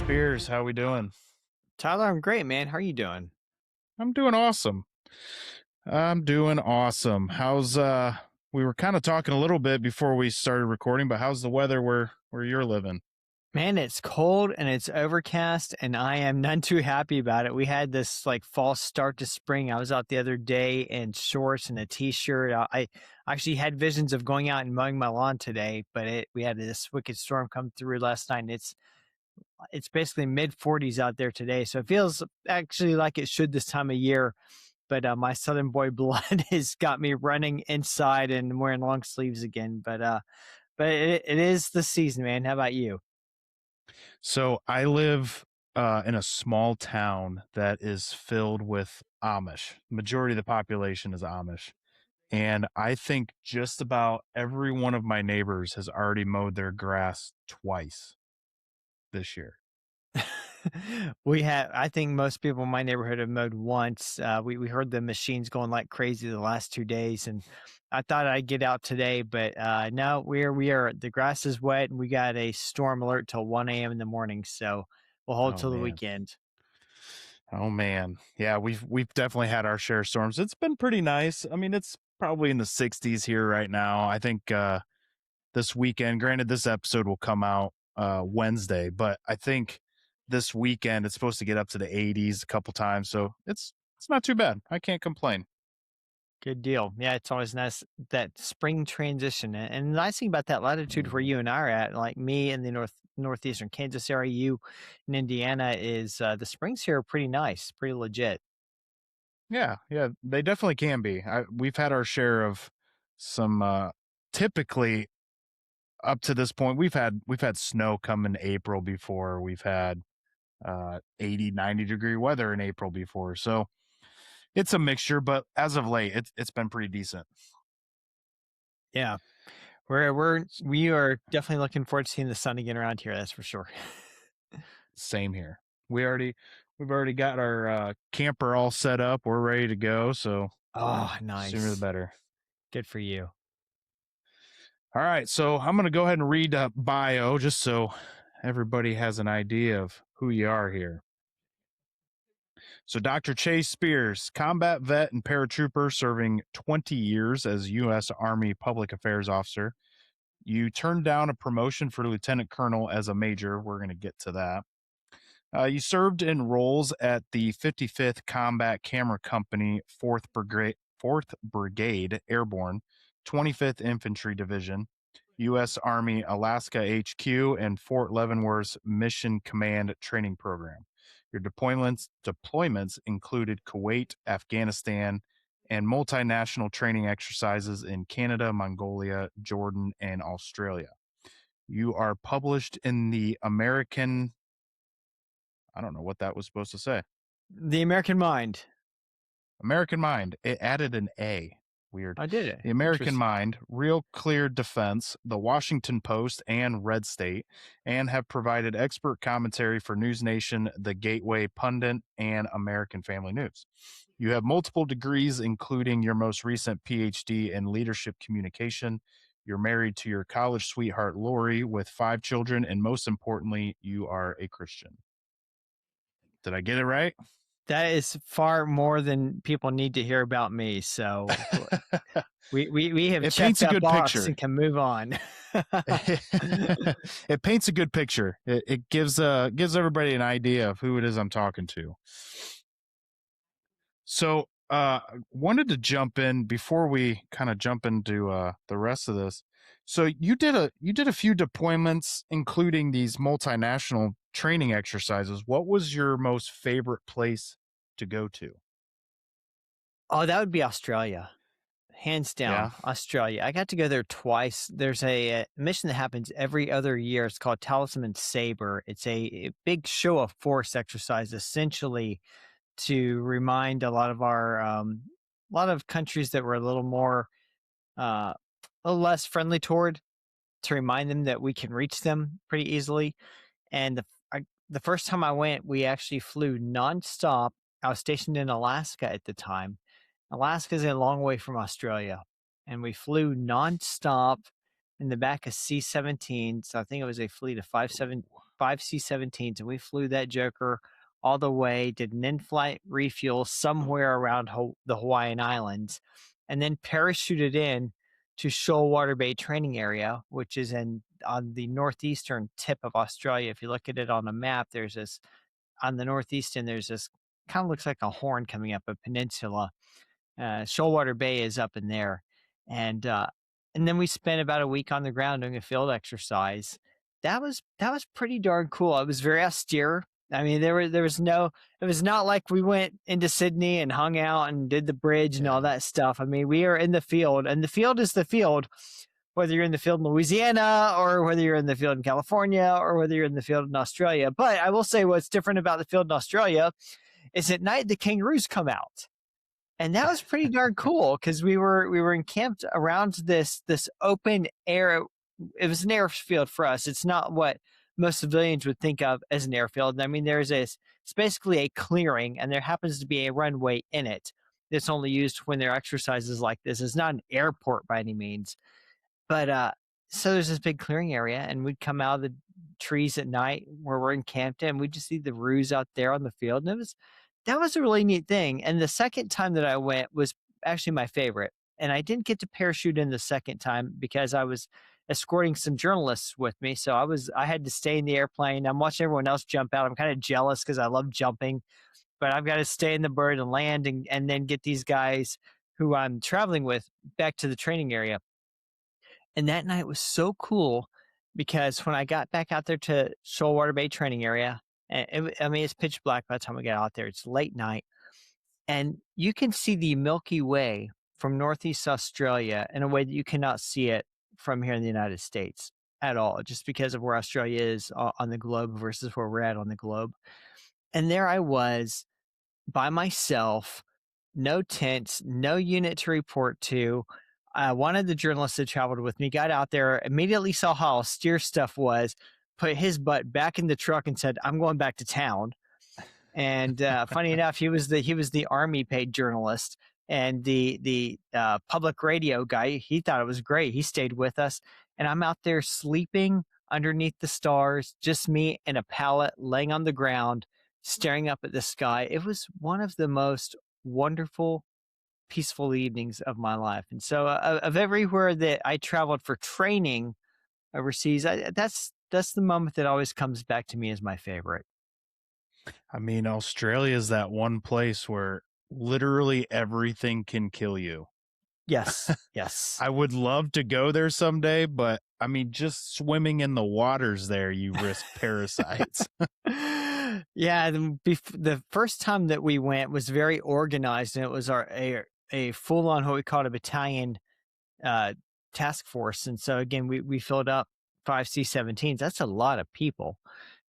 Spears, how we doing? Tyler, I'm great, man. How are you doing? I'm doing awesome. I'm doing awesome. How's we were kind of talking a little bit before we started recording, but how's the weather where you're living? Man, it's cold and it's overcast, and I am none too happy about it. We had this like false start to spring. I was out the other day in shorts and a t-shirt. I actually had visions of going out and mowing my lawn today, but we had this wicked storm come through last night, and it's basically mid 40s out there today. So it feels actually like it should this time of year. But my Southern boy blood has got me running inside and wearing long sleeves again. But it is the season, man. How about you? So I live in a small town that is filled with Amish. Majority of the population is Amish. And I think just about every one of my neighbors has already mowed their grass twice this year. I think most people in my neighborhood have mowed once. We heard the machines going like crazy the last 2 days, and I thought I'd get out today, but no, we are the grass is wet, and we got a storm alert till 1 a.m. in the morning, so we'll hold Oh till the man. weekend. Oh man. Yeah, we've definitely had our share of storms. It's been pretty nice. I mean, it's probably in the 60s here right now. I think this weekend, granted this episode will come out Wednesday, but I think this weekend it's supposed to get up to the 80s a couple times, so it's not too bad. I can't complain. Good deal. Yeah, it's always nice that spring transition. And the nice thing about that latitude where you and I are at, like me in the northeastern Kansas area, you in Indiana, is the springs here are pretty nice, pretty legit. Yeah, yeah, they definitely can be. We've had our share of some typically up to this point we've had snow come in April before. We've had 80, 90-degree weather in April before. So it's a mixture, but as of late, it's been pretty decent. Yeah, we are definitely looking forward to seeing the sun again around here. That's for sure. Same here. We've already got our camper all set up. We're ready to go. So Oh, sooner the nice. better. Good for you. All right, so I'm gonna go ahead and read bio just so everybody has an idea of who you are here. So, Dr. Chase Spears, combat vet and paratrooper serving 20 years as U.S. Army Public Affairs Officer. You turned down a promotion for lieutenant colonel as a major. We're going to get to that. You served in roles at the 55th Combat Camera Company, 4th Brigade Airborne, 25th Infantry Division, U.S. Army Alaska HQ, and Fort Leavenworth's Mission Command Training Program. Your deployments included Kuwait, Afghanistan, and multinational training exercises in Canada, Mongolia, Jordan, and Australia. You are published in the American, I don't know what that was supposed to say. The American Mind. American Mind. It added an A. Weird. I did it. The American Interesting. Mind, Real Clear Defense, The Washington Post, and Red State, and have provided expert commentary for News Nation, The Gateway Pundit, and American Family News. You have multiple degrees, including your most recent PhD in leadership communication. You're married to your college sweetheart, Lori, with 5 children, and most importantly, you are a Christian. Did I get it right? That is far more than people need to hear about me. So we have It checked paints a that good box picture. and can move on. It paints a good picture. It gives everybody an idea of who it is I'm talking to. So wanted to jump in before we kind of jump into the rest of this. So you did a few deployments, including these multinational training exercises. What was your most favorite place to go to? Oh, that would be Australia. Hands down, Yeah. Australia. I got to go there twice. There's a mission that happens every other year. It's called Talisman Sabre. It's a big show of force exercise, essentially to remind a lot of countries that were a little more, uh, a little less friendly toward, to remind them that we can reach them pretty easily. And the first time I went, we actually flew nonstop. I was stationed in Alaska at the time. Alaska is a long way from Australia, and we flew nonstop in the back of C-17. So I think it was a fleet of 57. 5 C-17s, and we flew that joker all the way, did an in-flight refuel somewhere around the Hawaiian Islands, and then parachuted in to Shoalwater Bay Training Area, which is in on the northeastern tip of Australia. If you look at it on a map, there's this on the northeast, and there's this kind of looks like a horn coming up a peninsula. Shoalwater Bay is up in there, and uh, and then we spent about a week on the ground doing a field exercise. That was pretty darn cool. It was very austere. I mean, there was no. It was not like we went into Sydney and hung out and did the bridge and all Yeah. that stuff. I mean, we are in the field, and the field is the field. Whether you're in the field in Louisiana or whether you're in the field in California or whether you're in the field in Australia. But I will say what's different about the field in Australia is at night the kangaroos come out, and that was pretty darn cool because we were encamped around this open air. It was an airfield for us. It's not what most civilians would think of as an airfield. I mean, there's this. It's basically a clearing, and there happens to be a runway in it that's only used when there are exercises like this. It's not an airport by any means, but so there's this big clearing area, and we'd come out of the trees at night where we're encamped, and we'd just see the roos out there on the field, and it was that was a really neat thing. And the second time that I went was actually my favorite, and I didn't get to parachute in the second time because I was escorting some journalists with me, so I had to stay in the airplane. I'm watching everyone else jump out. I'm kind of jealous because I love jumping, but I've got to stay in the bird and land and then get these guys who I'm traveling with back to the training area. And that night was so cool because when I got back out there to Shoalwater Bay Training Area, I mean, it's pitch black by the time we get out there. It's late night, and you can see the Milky Way from Northeast Australia in a way that you cannot see it from here in the United States at all, just because of where Australia is on the globe versus where we're at on the globe. And there I was by myself, no tents, no unit to report to. One of the journalists that traveled with me got out there, immediately saw how austere stuff was, put his butt back in the truck and said, "I'm going back to town." And funny enough, he was the army paid journalist, and the public radio guy. He thought it was great. He stayed with us, and I'm out there sleeping underneath the stars, just me and a pallet laying on the ground, staring up at the sky. It was one of the most wonderful, peaceful evenings of my life. And so, of everywhere that I traveled for training overseas, that's the moment that always comes back to me as my favorite. I mean, Australia is that one place where literally everything can kill you. Yes, yes. I would love to go there someday, but I mean, just swimming in the waters there, you risk parasites. Yeah, the first time that we went was very organized, and it was a full on what we called a battalion uh, task force. And so again, we filled up 5 C-17s. That's a lot of people,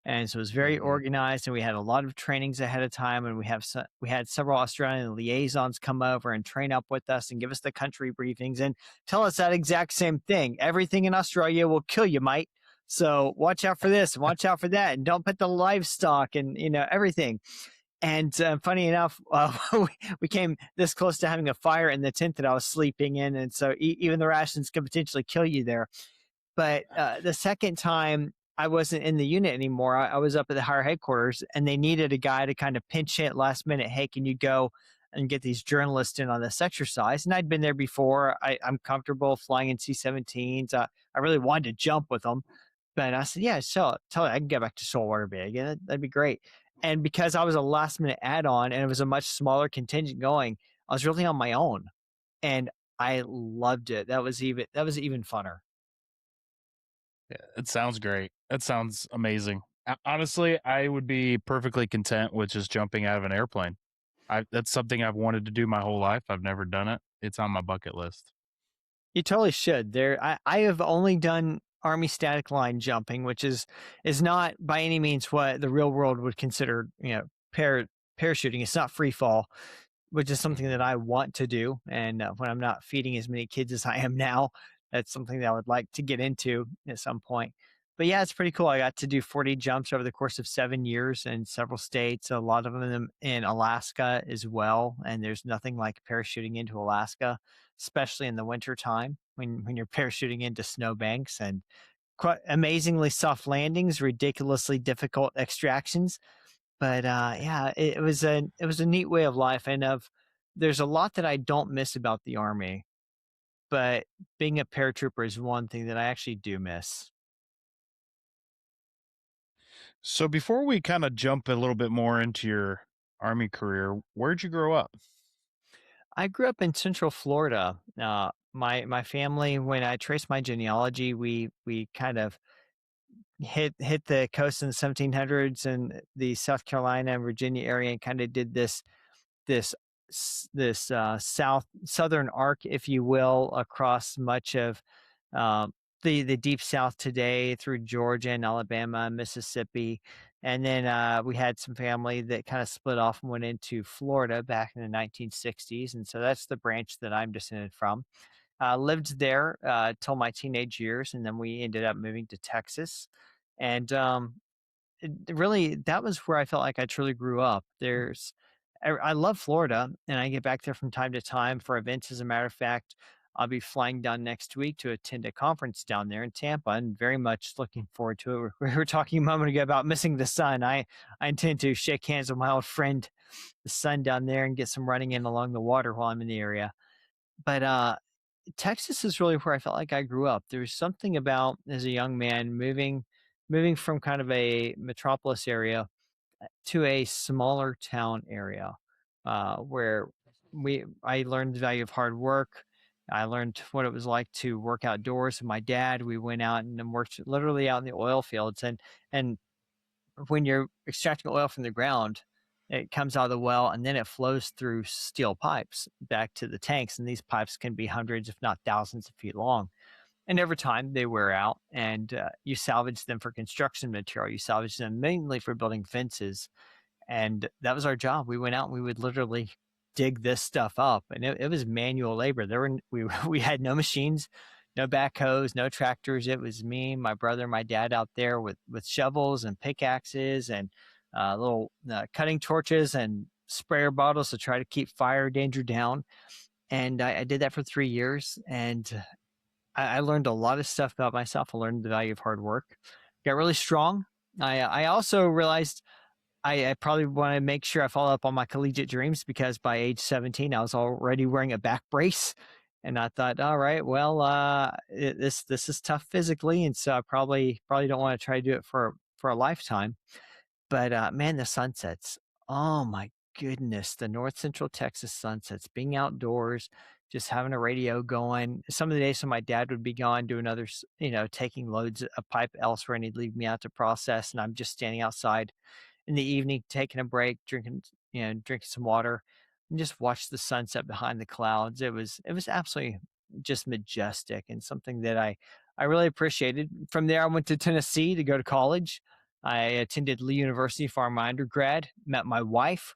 and so it was very Mhm. organized. And we had a lot of trainings ahead of time, and we had several Australian liaisons come over and train up with us and give us the country briefings and tell us that exact same thing. Everything in Australia will kill you, mate. So watch out for this, and watch out for that, and don't put the livestock and everything. And funny enough, we came this close to having a fire in the tent that I was sleeping in, and so even the rations could potentially kill you there. But the second time, I wasn't in the unit anymore. I was up at the higher headquarters, and they needed a guy to kind of pinch hit last minute. Hey, can you go and get these journalists in on this exercise? And I'd been there before. I'm comfortable flying in C-17s. I really wanted to jump with them, but I said, yeah, so tell you, I can get back to Saltwater Bay again. That'd be great. And because I was a last minute add on and it was a much smaller contingent going, I was really on my own, and I loved it. That was even funner. Yeah, it sounds great. That sounds amazing. Honestly, I would be perfectly content with just jumping out of an airplane. That's something I've wanted to do my whole life. I've never done it. It's on my bucket list. You totally should. I have only done Army static line jumping, which is not by any means what the real world would consider, parachuting. It's not free fall, which is something that Mhm. I want to do. And when I'm not feeding as many kids as I am now, that's something that I would like to get into at some point. But yeah, it's pretty cool. I got to do 40 jumps over the course of 7 years in several states, a lot of them in Alaska as well. And there's nothing like parachuting into Alaska, especially in the winter time when you're parachuting into snowbanks. And quite amazingly soft landings, ridiculously difficult extractions. But yeah, it was a neat way of life, and of there's a lot that I don't miss about the army, but being a paratrooper is one thing that I actually do miss. So before we kind of jump a little bit more into your army career, where'd you grow up? I grew up in Central Florida. My family, when I trace my genealogy, we kind of hit the coast in the 1700s and the South Carolina and Virginia area, and kind of did this southern arc, if you will, across much of um, the deep South today through Georgia and Alabama and Mississippi. And then we had some family that kind of split off and went into Florida back in the 1960s. And so that's the branch that I'm descended from. Lived there till my teenage years, and then we ended up moving to Texas. And really, that was where I felt like I truly grew up. I love Florida, and I get back there from time to time for events. As a matter of fact, I'll be flying down next week to attend a conference down there in Tampa, and very much looking forward to it. We were talking a moment ago about missing the sun. I intend to shake hands with my old friend, the sun down there, and get some running in along the water while I'm in the area. But Texas is really where I felt like I grew up. There was something about as a young man moving from kind of a metropolis area to a smaller town area where we I learned the value of hard work. I learned what it was like to work outdoors with my dad. We went out and then worked literally out in the oil fields, and when you're extracting oil from the ground, it comes out of the well and then it flows through steel pipes back to the tanks. And these pipes can be hundreds, if not thousands of feet long. And over time, they wear out, and you salvage them for construction material. You salvage them mainly for building fences, and that was our job. We went out and we would literally dig this stuff up, and it was manual labor. We had no machines, no backhoes, no tractors. It was me, my brother, my dad out there with shovels and pickaxes and little cutting torches and sprayer bottles to try to keep fire danger down. And I did that for 3 years, and I learned a lot of stuff about myself. I learned the value of hard work. Got really strong. I also realized I probably want to make sure I follow up on my collegiate dreams, because by age 17, I was already wearing a back brace. And I thought, all right, well, this is tough physically, and so I probably don't want to try to do it for a lifetime. But man, the sunsets! Oh my goodness, the North Central Texas sunsets! Being outdoors, just having a radio going. Some of the days when my dad would be gone doing others, taking loads of pipe elsewhere, and he'd leave me out to process, and I'm just standing outside in the evening, taking a break, drinking some water, and just watch the sunset behind the clouds. It was absolutely just majestic, and something that I really appreciated. From there, I went to Tennessee to go to college. I attended Lee University for my undergrad. Met my wife.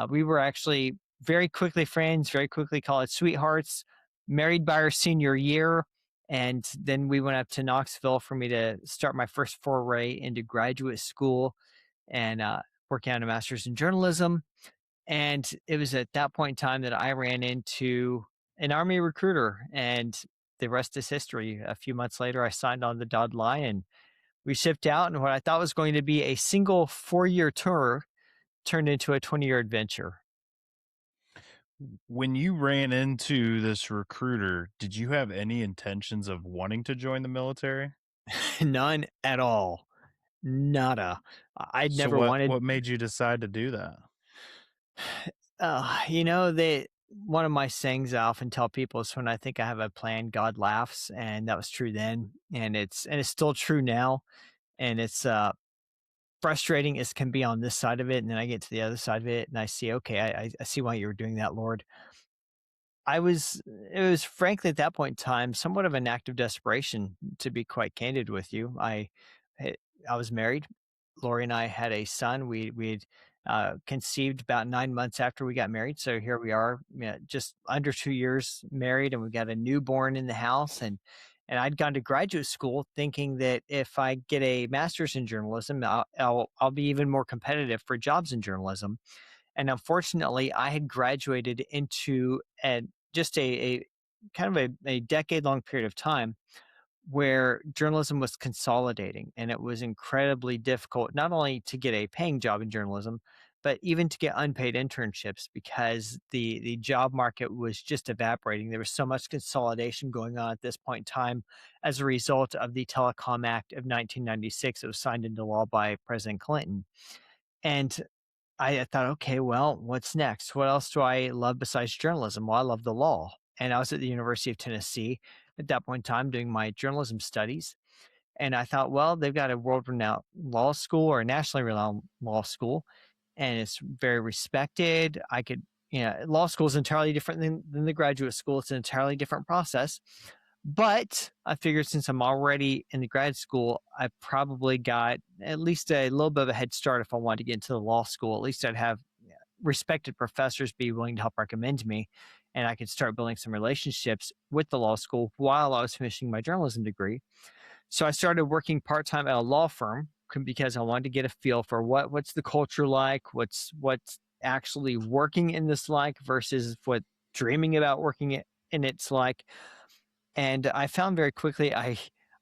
We were actually very quickly friends, very quickly college sweethearts. Married by our senior year, and then we went up to Knoxville for me to start my first foray into graduate school and working on a master's in journalism. And it was at that point in time that I ran into an Army recruiter, and the rest is history. A few months later, I signed on the dotted line, and we shipped out. And what I thought was going to be a single 4-year tour turned into a 20-year adventure. When you ran into this recruiter, did you have any intentions of wanting to join the military? None at all. Nada. I'd So never what wanted. what made you decide to do that? They one of my sayings I often tell people is, when I think I have a plan, God laughs, and that was true then, and it's still true now, and it's frustrating as can be on this side of it, and then I get to the other side of it, and I see, okay, I see why you were doing that, Lord. It was frankly at that point in time somewhat of an act of desperation, to be quite candid with you. had- I was married. Lori and I had a son. We'd conceived about 9 months after we got married. So here we are, just under 2 years married, and we've got a newborn in the house. And I'd gone to graduate school thinking that if I get a master's in journalism, I'll be even more competitive for jobs in journalism. And unfortunately, I had graduated into just a kind of a decade long period of time where journalism was consolidating, and it was incredibly difficult not only to get a paying job in journalism, but even to get unpaid internships because the job market was just evaporating. There was so much consolidation going on at this point in time as a result of the Telecom Act of 1996 that was signed into law by President Clinton. And I thought, okay, well, what's next? What else do I love besides journalism? Well, I love the law. And I was at the University of Tennessee at that point in time doing my journalism studies. And I thought, well, they've got a world renowned law school or a nationally renowned law school, and it's very respected. I could, law school is entirely different than the graduate school. It's an entirely different process. But I figured since I'm already in the grad school, I probably got at least a little bit of a head start if I wanted to get into the law school. At least I'd have respected professors be willing to help recommend me, and I could start building some relationships with the law school while I was finishing my journalism degree. So I started working part time at a law firm because I wanted to get a feel for what's the culture like, what's actually working in this like versus what dreaming about working in it's like. And I found very quickly I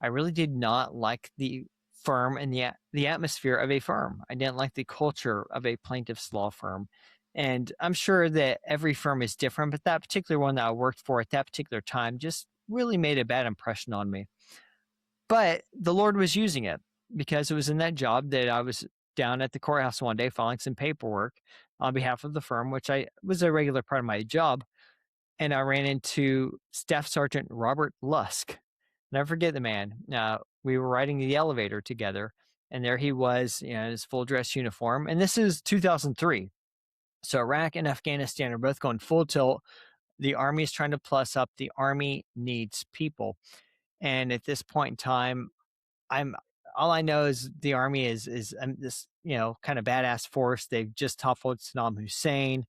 really did not like the firm and the atmosphere of a firm. I didn't like the culture of a plaintiff's law firm. And I'm sure that every firm is different, but that particular one that I worked for at that particular time just really made a bad impression on me. But the Lord was using it because it was in that job that I was down at the courthouse one day filing some paperwork on behalf of the firm, which I was a regular part of my job. And I ran into Staff Sergeant Robert Lusk. Never forget the man. We were riding the elevator together, and there he was, in his full dress uniform. And this is 2003. So Iraq and Afghanistan are both going full tilt. The Army is trying to plus up. The Army needs people. And at this point in time, I'm all I know is the Army is this kind of badass force. They've just toppled Saddam Hussein,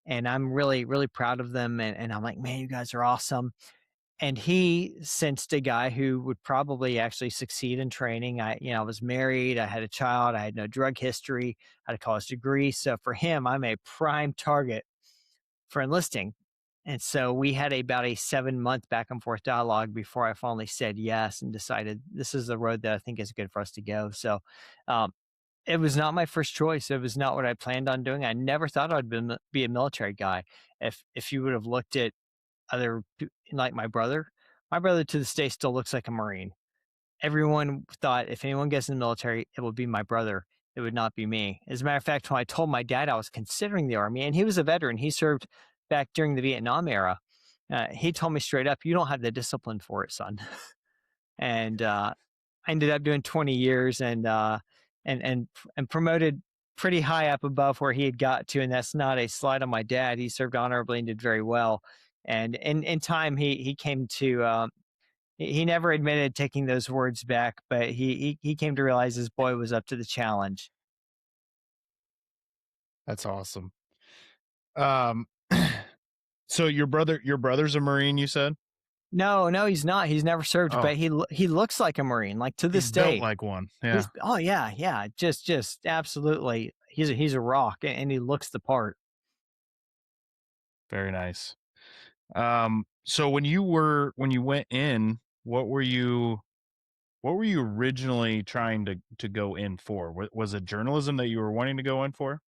and I'm really really proud of them. And I'm like, man, you guys are awesome. And he sensed a guy who would probably actually succeed in training. I was married, I had a child, I had no drug history, I had a college degree. So for him, I'm a prime target for enlisting. And so we had about a 7 month back and forth dialogue before I finally said yes and decided this is the road that I think is good for us to go. So um, it was not my first choice. It was not what I planned on doing. I never thought I'd be a military guy. If you would have looked at like my brother to this day still looks like a Marine. Everyone thought if anyone gets in the military, it would be my brother. It would not be me. As a matter of fact, when I told my dad I was considering the Army, and he was a veteran, he served back during the Vietnam era, he told me straight up, "You don't have the discipline for it, son." And I ended up doing 20 years and promoted pretty high up above where he had got to, and that's not a slight on my dad. He served honorably and did very well. And in time, he came to he never admitted taking those words back, but he came to realize his boy was up to the challenge. That's awesome. Um, so your brother's a Marine, you said? No, no, he's not. He's never served, Oh, but he looks like a Marine, like to he's this built day. like one. Yeah, He's oh yeah, yeah, just absolutely. He's a rock, and he looks the part. very nice. So when you went in, what were you originally trying to go in for? Was it journalism that you were wanting to go in for?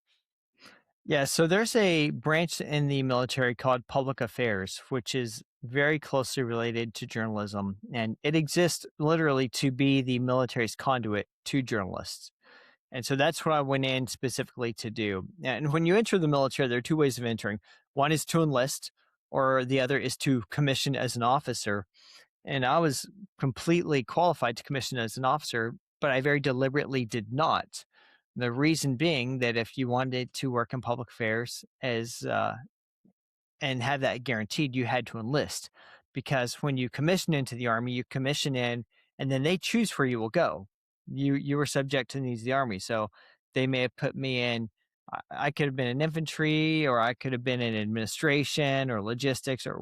Yeah, so there's a branch in the military called public affairs, which is very closely related to journalism, and it exists literally to be the military's conduit to journalists. And so that's what I went in specifically to do. And when you enter the military, there are two ways of entering. One is to enlist, or the other is to commission as an officer. And I was completely qualified to commission as an officer, but I very deliberately did not. The reason being that if you wanted to work in public affairs as and have that guaranteed, you had to enlist because when you commission into the army, you commission in, and then they choose where you will go. You were subject to the needs of the army, so they may have put me in. I could have been in infantry, or I could have been in administration or logistics, or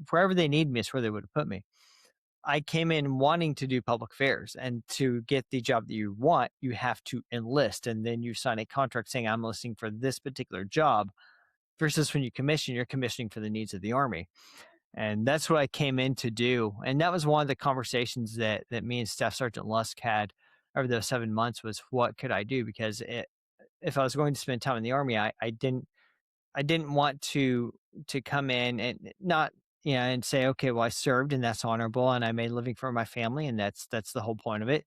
wherever they need me is where they would have put me. I came in wanting to do public affairs, and to get the job that you want, you have to enlist, and then you sign a contract saying I'm enlisting for this particular job. Versus when you commission, you're commissioning for the needs of the army. And that's what I came in to do. And that was one of the conversations that me and Staff Sergeant Lusk had over those 7 months was what could I do? Because if I was going to spend time in the Army, I didn't want to come in and not, and say, okay, well, I served and that's honorable and I made a living for my family and that's the whole point of it.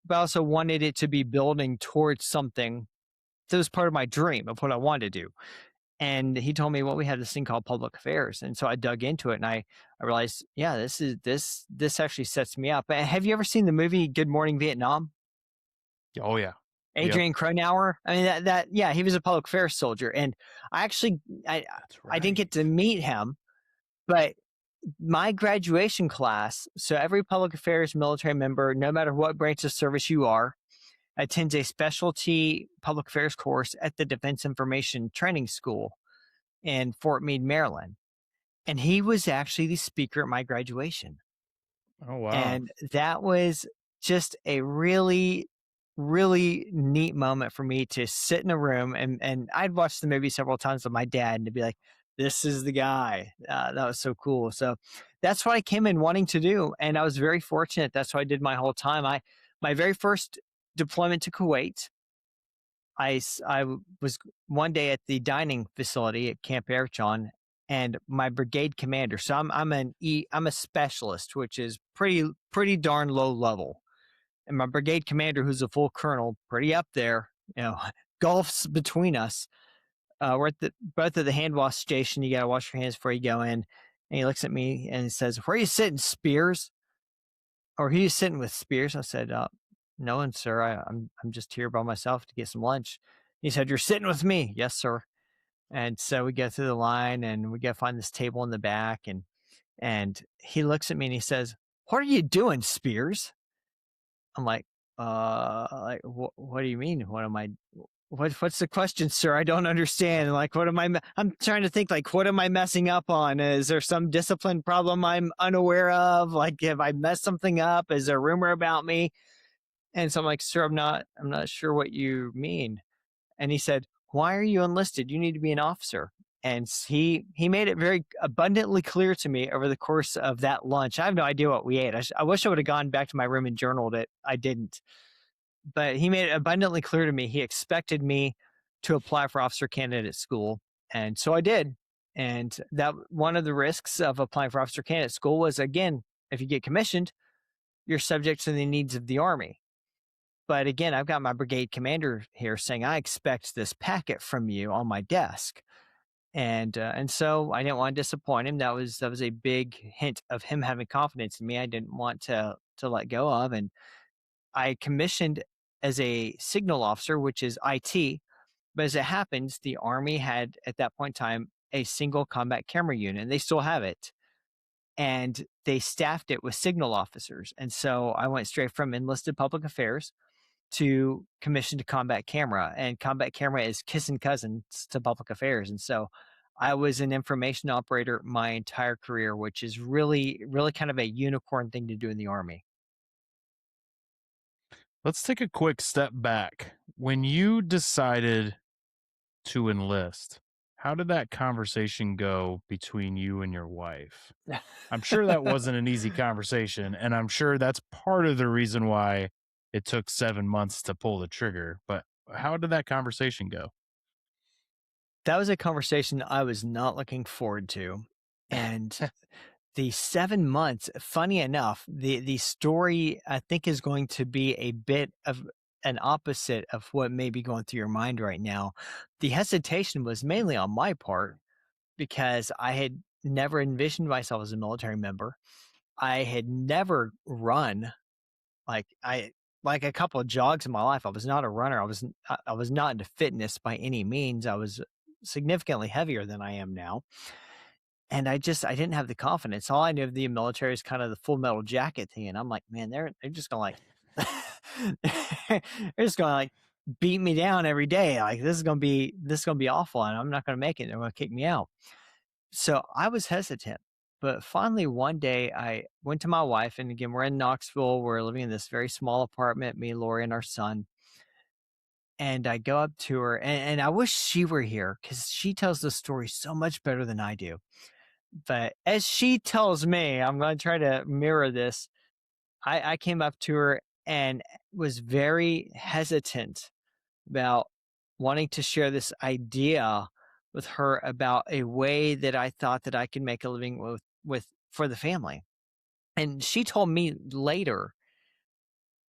But I also wanted it to be building towards something that was part of my dream of what I wanted to do. And he told me, well, we have this thing called public affairs. And so I dug into it and I realized, yeah, this actually sets me up. Have you ever seen the movie Good Morning Vietnam? Oh yeah. Yep. Adrian Cronauer. I mean yeah, he was a public affairs soldier. And I actually I That's I didn't get to right. meet him, but my graduation class, so every public affairs military member, no matter what branch of service you are, attends a specialty public affairs course at the Defense Information Training School in Fort Meade, Maryland. And he was actually the speaker at my graduation. Oh wow. And that was just a really, really neat moment for me to sit in a room and I'd watched the movie several times with my dad and to be like, this is the guy. That was so cool. So that's what I came in wanting to do. And I was very fortunate. That's what I did my whole time. My very first deployment to Kuwait, I was one day at the dining facility at Camp Air John, and my brigade commander. So I'm a specialist, which is pretty darn low level. And my brigade commander, who's a full colonel, pretty up there, gulfs between us. We're at the both at the hand wash station. You gotta wash your hands before you go in. And he looks at me and he says, "Where are you sitting, Spears?" Or "Who you sitting with, Spears?" I said, "No one, sir. I'm just here by myself to get some lunch." He said, "You're sitting with me." "Yes, sir." And so we go through the line and we go find this table in the back and he looks at me and he says, "What are you doing, Spears?" I'm like, what do you mean? What's the question, sir? I don't understand. Like, I'm trying to think, like, what am I messing up on? Is there some discipline problem I'm unaware of? Like, have I messed something up? Is there a rumor about me? And so I'm like, "Sir, I'm not sure what you mean." And he said, "Why are you enlisted? You need to be an officer." And he made it very abundantly clear to me over the course of that lunch. I have no idea what we ate. I wish I would have gone back to my room and journaled it. I didn't. But he made it abundantly clear to me he expected me to apply for officer candidate school. And so I did. And that one of the risks of applying for officer candidate school was, again, if you get commissioned, you're subject to the needs of the Army. But again, I've got my brigade commander here saying, "I expect this packet from you on my desk." And so I didn't want to disappoint him. That was a big hint of him having confidence in me. I didn't want to let go of. And I commissioned as a signal officer, which is IT. But as it happens, the Army had at that point in time a single combat camera unit, and they still have it. And they staffed it with signal officers. And so I went straight from enlisted public affairs to commission to combat camera, and combat camera is kissing cousins to public affairs. And so I was an information operator my entire career, which is really, really kind of a unicorn thing to do in the Army. Let's take a quick step back. When you decided to enlist, how did that conversation go between you and your wife? I'm sure that wasn't an easy conversation, and I'm sure that's part of the reason why it took 7 months to pull the trigger, but how did that conversation go? That was a conversation I was not looking forward to. And the 7 months, funny enough, the story I think is going to be a bit of an opposite of what may be going through your mind right now. The hesitation was mainly on my part because I had never envisioned myself as a military member. I had never run like I like a couple of jogs in my life. I was not a runner. I was not into fitness by any means. I was significantly heavier than I am now. And I didn't have the confidence. All I knew of the military is kind of the full metal jacket thing. And I'm like, man, they're just gonna like they're just gonna like beat me down every day. Like this is gonna be awful and I'm not gonna make it. They're gonna kick me out. So I was hesitant. But finally one day I went to my wife, and again, we're in Knoxville. We're living in this very small apartment, me, Lori, and our son. And I go up to her, and I wish she were here because she tells the story so much better than I do. But as she tells me, I'm going to try to mirror this. I came up to her and was very hesitant about wanting to share this idea with her about a way that I thought that I could make a living with for the family. And she told me later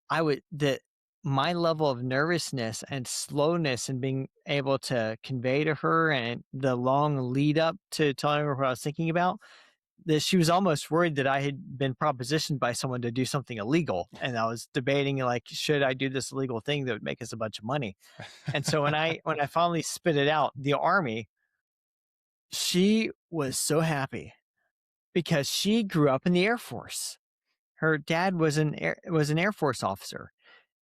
I would that my level of nervousness and slowness and being able to convey to her and the long lead up to telling her what I was thinking about, that she was almost worried that I had been propositioned by someone to do something illegal. And I was debating like, should I do this illegal thing that would make us a bunch of money? And so when I finally spit it out, the army, she was so happy because she grew up in the Air Force. Her dad was an Air Force officer.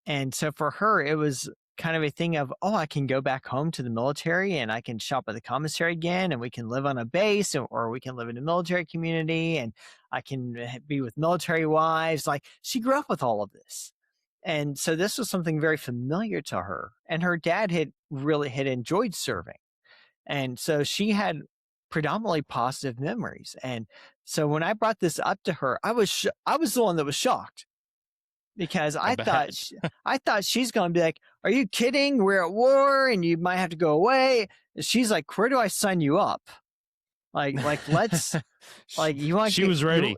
And so for her, it was kind of a thing of, oh, I can go back home to the military and I can shop at the commissary again and we can live on a base or we can live in a military community and I can be with military wives. Like she grew up with all of this. And so this was something very familiar to her. And her dad had enjoyed serving. And so she had predominantly positive memories. And so when I brought this up to her, I was the one that was shocked because I bet. I thought she's going to be like, "Are you kidding? We're at war and you might have to go away." She's like, "Where do I sign you up? Let's she, like you want she to get was you." ready.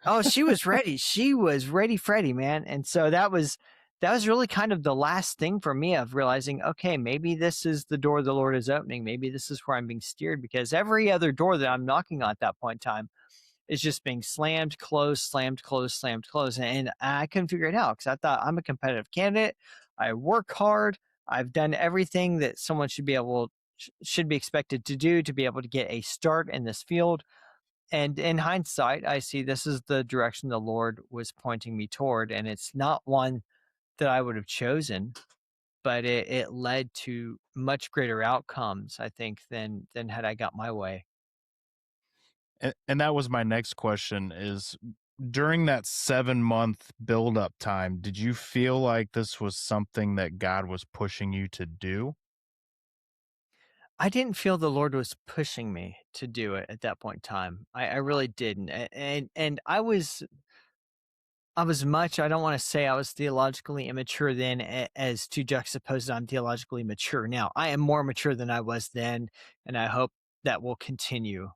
Oh, she was ready. She was ready, Freddie, man. And so that was really kind of the last thing for me of realizing, okay, maybe this is the door the Lord is opening. Maybe this is where I'm being steered because every other door that I'm knocking on at that point in time is just being slammed, closed, slammed, closed, slammed, closed. And I couldn't figure it out because I thought I'm a competitive candidate. I work hard. I've done everything that someone should be expected to do to be able to get a start in this field. And in hindsight, I see this is the direction the Lord was pointing me toward. And it's not one that I would have chosen, but it led to much greater outcomes, I think, than had I got my way. And that was my next question is during that 7-month build up time, did you feel like this was something that God was pushing you to do? I didn't feel the Lord was pushing me to do it at that point in time. I really didn't. And I was much, I don't want to say I was theologically immature then as to juxtapose that I'm theologically mature now. I am more mature than I was then, and I hope that will continue.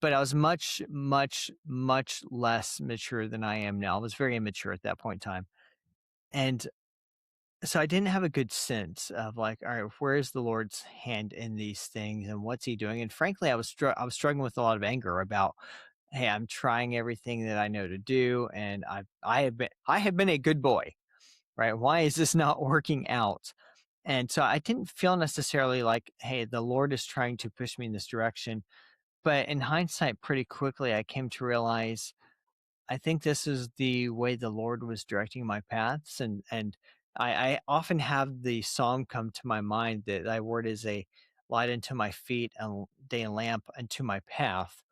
But I was much, much, much less mature than I am now. I was very immature at that point in time. And so I didn't have a good sense of like, all right, where's the Lord's hand in these things and what's he doing? And frankly, I was struggling with a lot of anger about, hey, I'm trying everything that I know to do, and I have been a good boy, right? Why is this not working out? And so I didn't feel necessarily like, hey, the Lord is trying to push me in this direction. But in hindsight, pretty quickly, I came to realize I think this is the way the Lord was directing my paths, and I often have the song come to my mind that thy word is a light unto my feet and day lamp unto my path.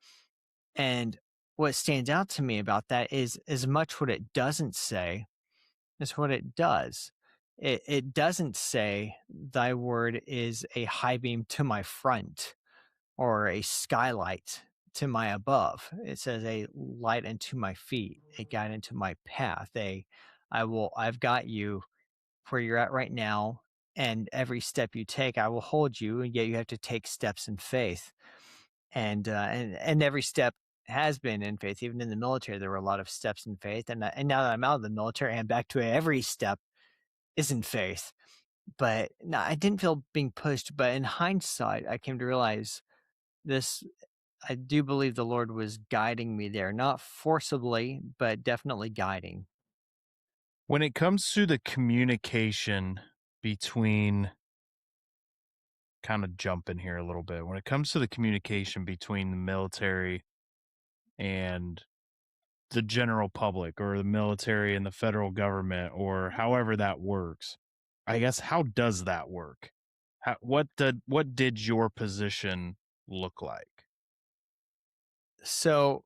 And what stands out to me about that is as much what it doesn't say as what it does. It doesn't say thy word is a high beam to my front or a skylight to my above. It says a light unto my feet, a guide into my path. I've got you where you're at right now. And every step you take, I will hold you. And yet you have to take steps in faith. And every step has been in faith. Even in the military, there were a lot of steps in faith. And now that I'm out of the military, I'm back to every step is in faith. But no, I didn't feel being pushed. But in hindsight, I came to realize this I do believe the Lord was guiding me there, not forcibly, but definitely guiding. When it comes to the communication between kind of jumping here a little bit, when it comes to the communication between the military and the general public or the military and the federal government or however that works, I guess how does that work? What did your position look like? So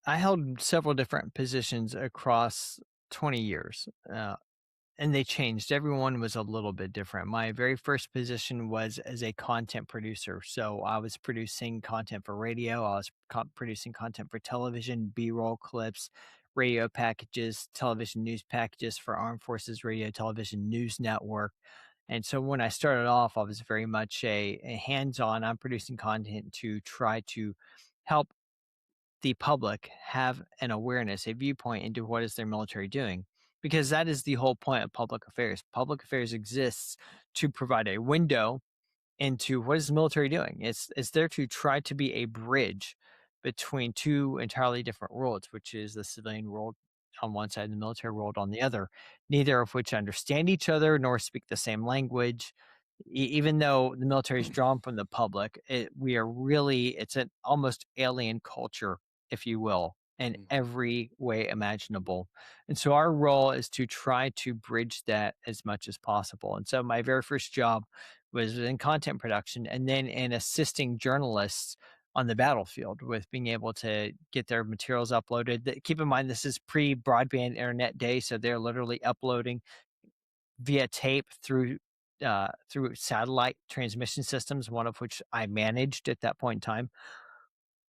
I held several different positions across 20 years. and they changed. Everyone was a little bit different. My very first position was as a content producer. So I was producing content for radio, I was producing content for television, B roll clips, radio packages, television news packages for Armed Forces Radio Television News Network. And so when I started off, I was very much a hands on. I'm producing content to try to help the public have an awareness, a viewpoint into what is their military doing, because that is the whole point of public affairs. Public affairs exists to provide a window into what is the military doing. It's there to try to be a bridge between two entirely different worlds, which is the civilian world on one side and the military world on the other, neither of which understand each other nor speak the same language. Even though the military is drawn from the public, we are really, it's an almost alien culture, if you will, in Mhm. every way imaginable. And so our role is to try to bridge that as much as possible. And so my very first job was in content production and then in assisting journalists on the battlefield with being able to get their materials uploaded. Keep in mind, this is pre broadband internet day. So they're literally uploading via tape through satellite transmission systems, one of which I managed at that point in time.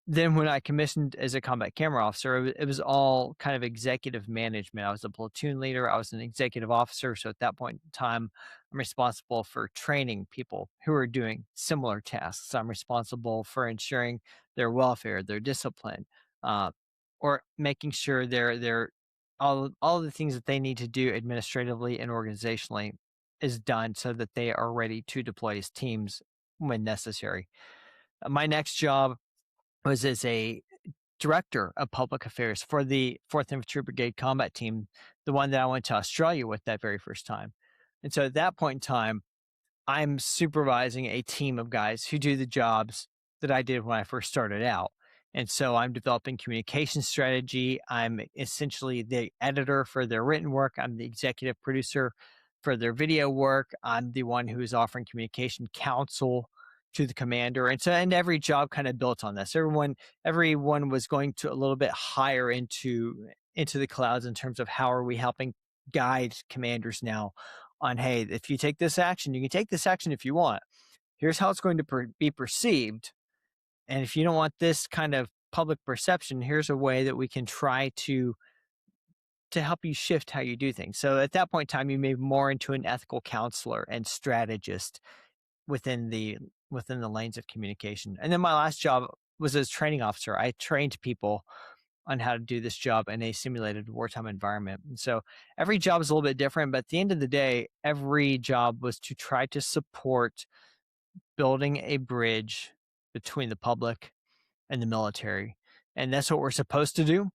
Then when I commissioned as a combat camera officer, it was all kind of executive management. I was a platoon leader, I was an executive officer, so at that point in time, I'm responsible for training people who are doing similar tasks. I'm responsible for ensuring their welfare, their discipline, uh, or making sure they're all the things that they need to do administratively and organizationally is done so that they are ready to deploy as teams when necessary. My next job was as a director of public affairs for the 4th Infantry Brigade combat team, the one that I went to Australia with that very first time. And so at that point in time, I'm supervising a team of guys who do the jobs that I did when I first started out. And so I'm developing communication strategy. I'm essentially the editor for their written work. I'm the executive producer for their video work. I'm the one who is offering communication counsel to the commander. And so and every job kind of built on this. Everyone was going to a little bit higher into the clouds in terms of how are we helping guide commanders now on, hey, if you take this action, you can take this action if you want. Here's how it's going to be perceived. And if you don't want this kind of public perception, here's a way that we can try to help you shift how you do things. So at that point in time, you move more into an ethical counselor and strategist within the lanes of communication. And then my last job was as training officer. I trained people on how to do this job in a simulated wartime environment. And so every job is a little bit different, but at the end of the day, every job was to try to support building a bridge between the public and the military. And that's what we're supposed to do.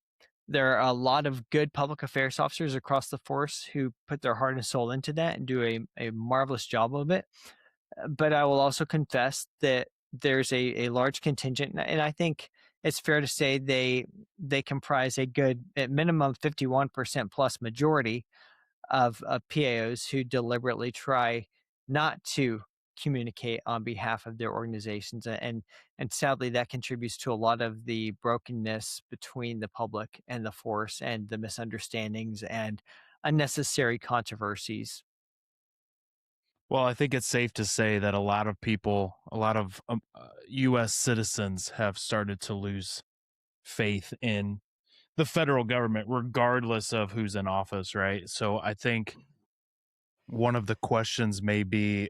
There are a lot of good public affairs officers across the force who put their heart and soul into that and do a marvelous job of it. But I will also confess that there's a large contingent, and I think it's fair to say they comprise a good, at minimum, 51% plus majority of PAOs who deliberately try not to communicate on behalf of their organizations, and sadly that contributes to a lot of the brokenness between the public and the force and the misunderstandings and unnecessary controversies. Well, I think it's safe to say that a lot of people, a lot of U.S. citizens have started to lose faith in the federal government, regardless of who's in office, right? So I think one of the questions may be,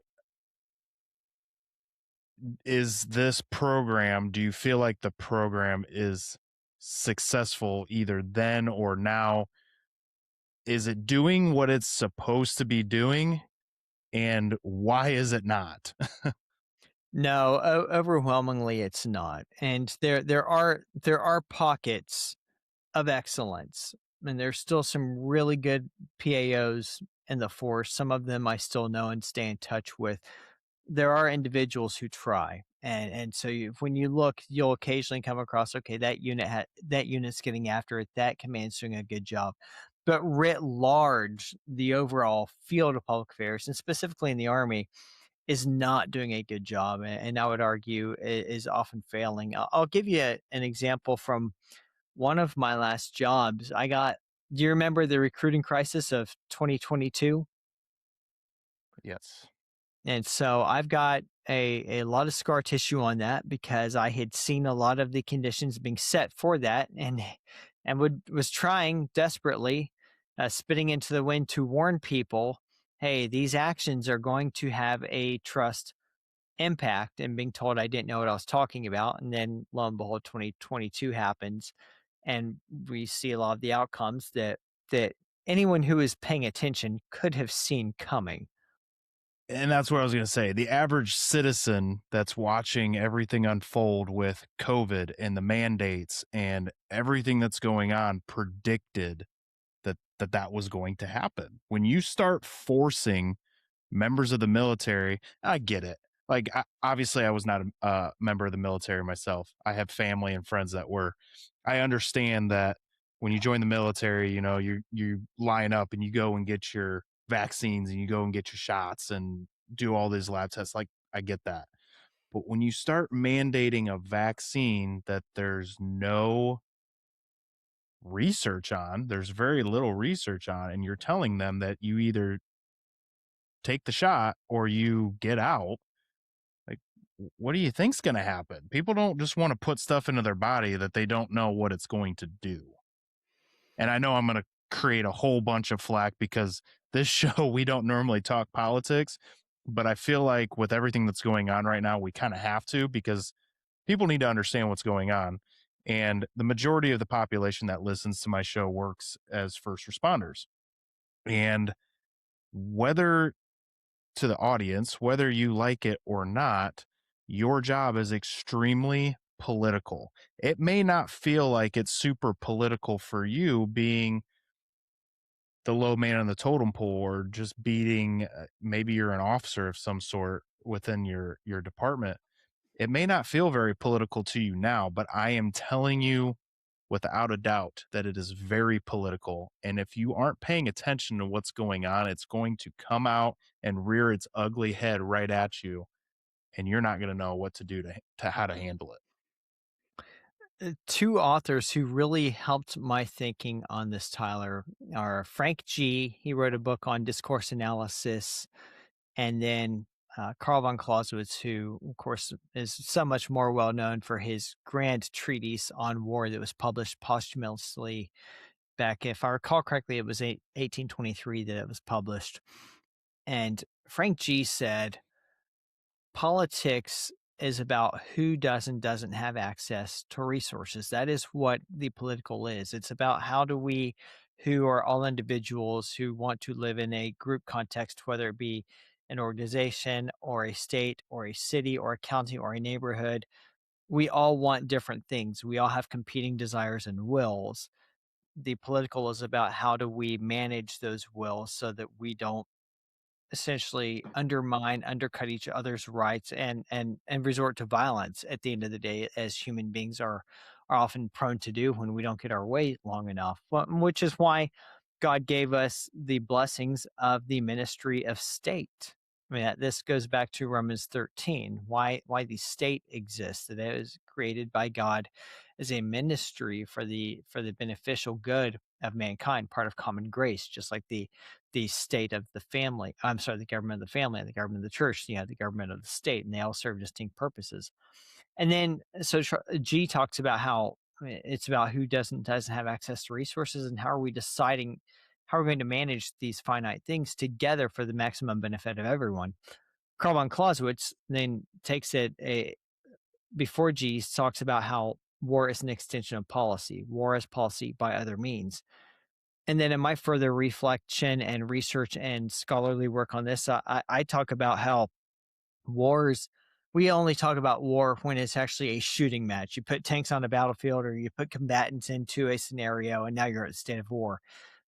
is this program, do you feel like the program is successful either then or now? Is it doing what it's supposed to be doing? And why is it not? No, overwhelmingly it's not. And there are pockets of excellence. And there's still some really good PAOs in the force. Some of them I still know and stay in touch with. There are individuals who try. And so when you look, you'll occasionally come across, okay, that unit's getting after it, that command's doing a good job. But writ large, the overall field of public affairs, and specifically in the Army, is not doing a good job, and I would argue is often failing. I'll give you an example from one of my last jobs. Do you remember the recruiting crisis of 2022? Yes. And so I've got a lot of scar tissue on that because I had seen a lot of the conditions being set for that, and was trying desperately, spitting into the wind to warn people, hey, these actions are going to have a trust impact, and being told I didn't know what I was talking about. And then lo and behold, 2022 happens, and we see a lot of the outcomes that anyone who is paying attention could have seen coming. And that's what I was going to say. The average citizen that's watching everything unfold with COVID and the mandates and everything that's going on predicted that was going to happen. When you start forcing members of the military, I get it. Like, obviously, I was not a member of the military myself. I have family and friends that were. I understand that when you join the military, you line up and you go and get your vaccines and you go and get your shots and do all these lab tests. Like, I get that. But when you start mandating a vaccine that there's very little research on, and you're telling them that you either take the shot or you get out, like, what do you think's going to happen? People don't just want to put stuff into their body that they don't know what it's going to do. And I know I'm going to create a whole bunch of flack because this show, we don't normally talk politics, but I feel like with everything that's going on right now, we kind of have to, because people need to understand what's going on. And the majority of the population that listens to my show works as first responders. And whether to the audience, whether you like it or not, your job is extremely political. It may not feel like it's super political for you, being the low man on the totem pole, or just beating, maybe you're an officer of some sort within your department. It may not feel very political to you now, but I am telling you without a doubt that it is very political. And if you aren't paying attention to what's going on, it's going to come out and rear its ugly head right at you. And you're not going to know what to do to how to handle it. Two authors who really helped my thinking on this, Tyler, are Frank G. He wrote a book on discourse analysis, and then Karl von Clausewitz, who, of course, is so much more well known for his grand treatise on war that was published posthumously back, if I recall correctly, it was 1823 that it was published. And Frank G said, politics is about who does and doesn't have access to resources. That is what the political is. It's about how do we, who are all individuals who want to live in a group context, whether it be an organization or a state or a city or a county or a neighborhood, we all want different things. We all have competing desires and wills. The political is about how do we manage those wills so that we don't essentially undercut each other's rights, and resort to violence at the end of the day, as human beings are often prone to do when we don't get our way long enough. Which is why God gave us the blessings of the ministry of state. I mean, this goes back to Romans 13. Why the state exists? That it was created by God as a ministry for the beneficial good of mankind, part of common grace, just like the state of the family. I'm sorry, the government of the family and the government of the church. You have the government of the state, and they all serve distinct purposes. And then, so G talks about how it's about who doesn't have access to resources, and how are we deciding how we're going to manage these finite things together for the maximum benefit of everyone. Karl von Clausewitz then takes it before G talks about how war is an extension of policy. War is policy by other means. And then in my further reflection and research and scholarly work on this, I talk about how wars, we only talk about war when it's actually a shooting match. You put tanks on a battlefield, or you put combatants into a scenario, and now you're at a state of war.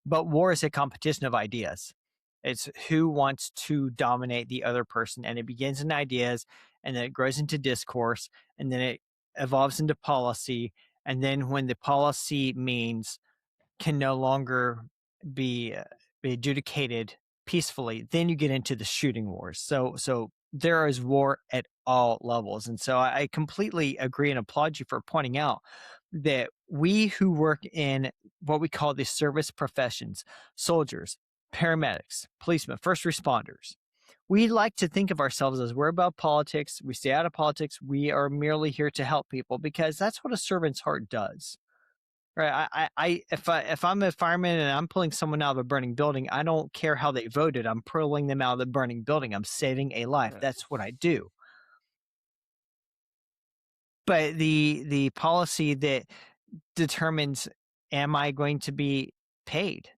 But war is a competition of ideas. It's who wants to dominate the other person. And it begins in ideas, and then it grows into discourse, and then it evolves into policy. And then when the policy means can no longer be be adjudicated peacefully, then you get into the shooting wars. So there is war at all levels. And so I completely agree and applaud you for pointing out that we who work in what we call the service professions, soldiers, paramedics, policemen, first responders, we like to think of ourselves as we're above politics. We stay out of politics. We are merely here to help people because that's what a servant's heart does. Right. If I'm a fireman and I'm pulling someone out of a burning building, I don't care how they voted. I'm pulling them out of the burning building. I'm saving a life. Right. That's what I do. But the policy that determines, am I going to be paid?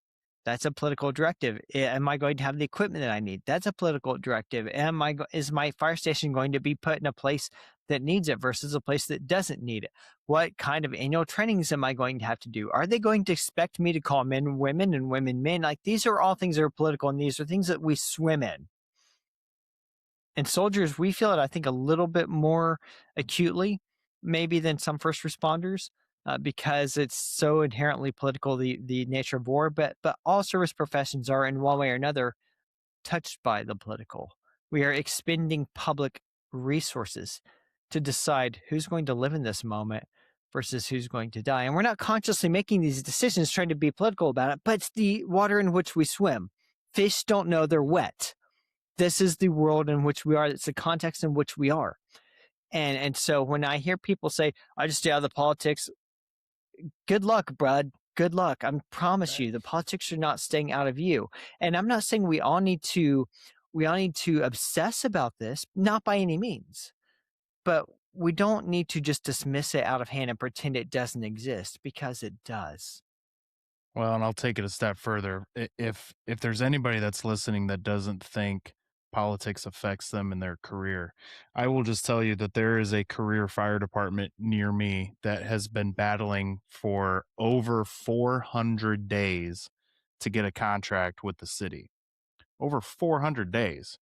That's a political directive. Am I going to have the equipment that I need? That's a political directive. Is my fire station going to be put in a place that needs it versus a place that doesn't need it? What kind of annual trainings am I going to have to do? Are they going to expect me to call men women and women men? Like, these are all things that are political, and these are things that we swim in. And soldiers, we feel it, I think, a little bit more acutely, maybe than some first responders, because it's so inherently political, the nature of war. But all service professions are, in one way or another, touched by the political. We are expending public resources to decide who's going to live in this moment versus who's going to die. And we're not consciously making these decisions trying to be political about it, but it's the water in which we swim. Fish don't know they're wet. This is the world in which we are. It's the context in which we are. And so when I hear people say, I just stay out of the politics, good luck, bud. Good luck. I promise Right. you, the politics are not staying out of you. And I'm not saying we all need to obsess about this, not by any means. But we don't need to just dismiss it out of hand and pretend it doesn't exist, because it does. Well, and I'll take it a step further. If there's anybody that's listening that doesn't think politics affects them in their career, I will just tell you that there is a career fire department near me that has been battling for over 400 days to get a contract with the city. Over 400 days.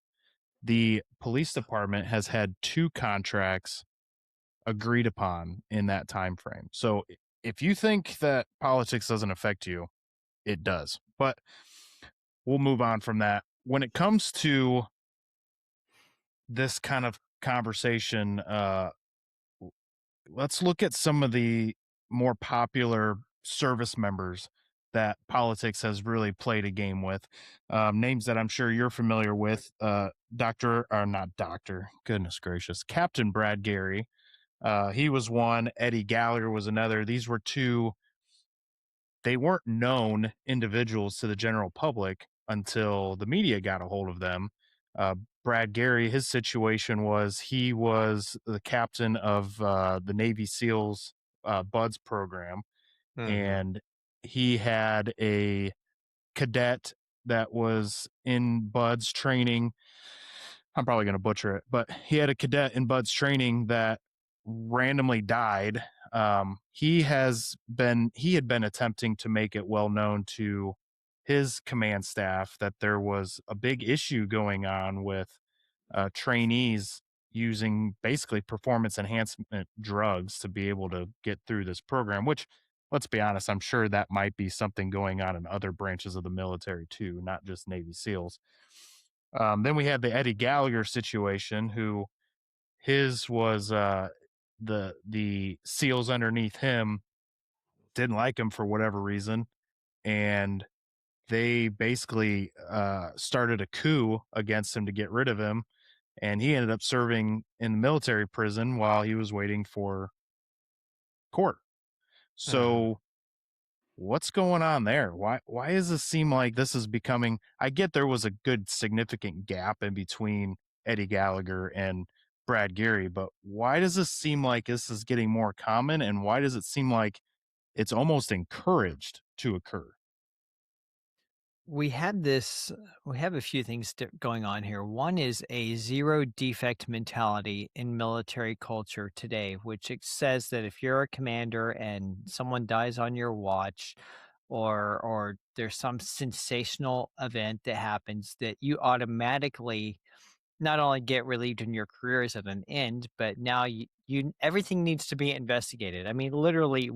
The police department has had two contracts agreed upon in that time frame. So if you think that politics doesn't affect you, it does. But we'll move on from that. When it comes to this kind of conversation, let's look at some of the more popular service members that politics has really played a game with. Names that I'm sure you're familiar with, Dr. or not Doctor, goodness gracious, Captain Brad Gary. He was one. Eddie Gallagher was another. These were two. They weren't known individuals to the general public until the media got a hold of them. Uh, Brad Gary, his situation was he was the captain of the Navy SEALs Buds program, Hmm. and he had a cadet that was in Bud's training. I'm probably going to butcher it, but he had a cadet in Bud's training that randomly died. He had been attempting to make it well known to his command staff that there was a big issue going on with trainees using basically performance enhancement drugs to be able to get through this program, which, let's be honest, I'm sure that might be something going on in other branches of the military too, not just Navy SEALs. Then we had the Eddie Gallagher situation, who his was the SEALs underneath him didn't like him for whatever reason, and they basically started a coup against him to get rid of him, and he ended up serving in the military prison while he was waiting for court. Hmm. So what's going on there? Why does this seem like this is becoming, I get there was a good significant gap in between Eddie Gallagher and Brad Gary, but why does this seem like this is getting more common, and why does it seem like it's almost encouraged to occur? We had this, we have a few things going on here. One is a zero defect mentality in military culture today, which it says that if you're a commander and someone dies on your watch, or there's some sensational event that happens, that you automatically not only get relieved in your career is at an end, but now you everything needs to be investigated. I mean, literally,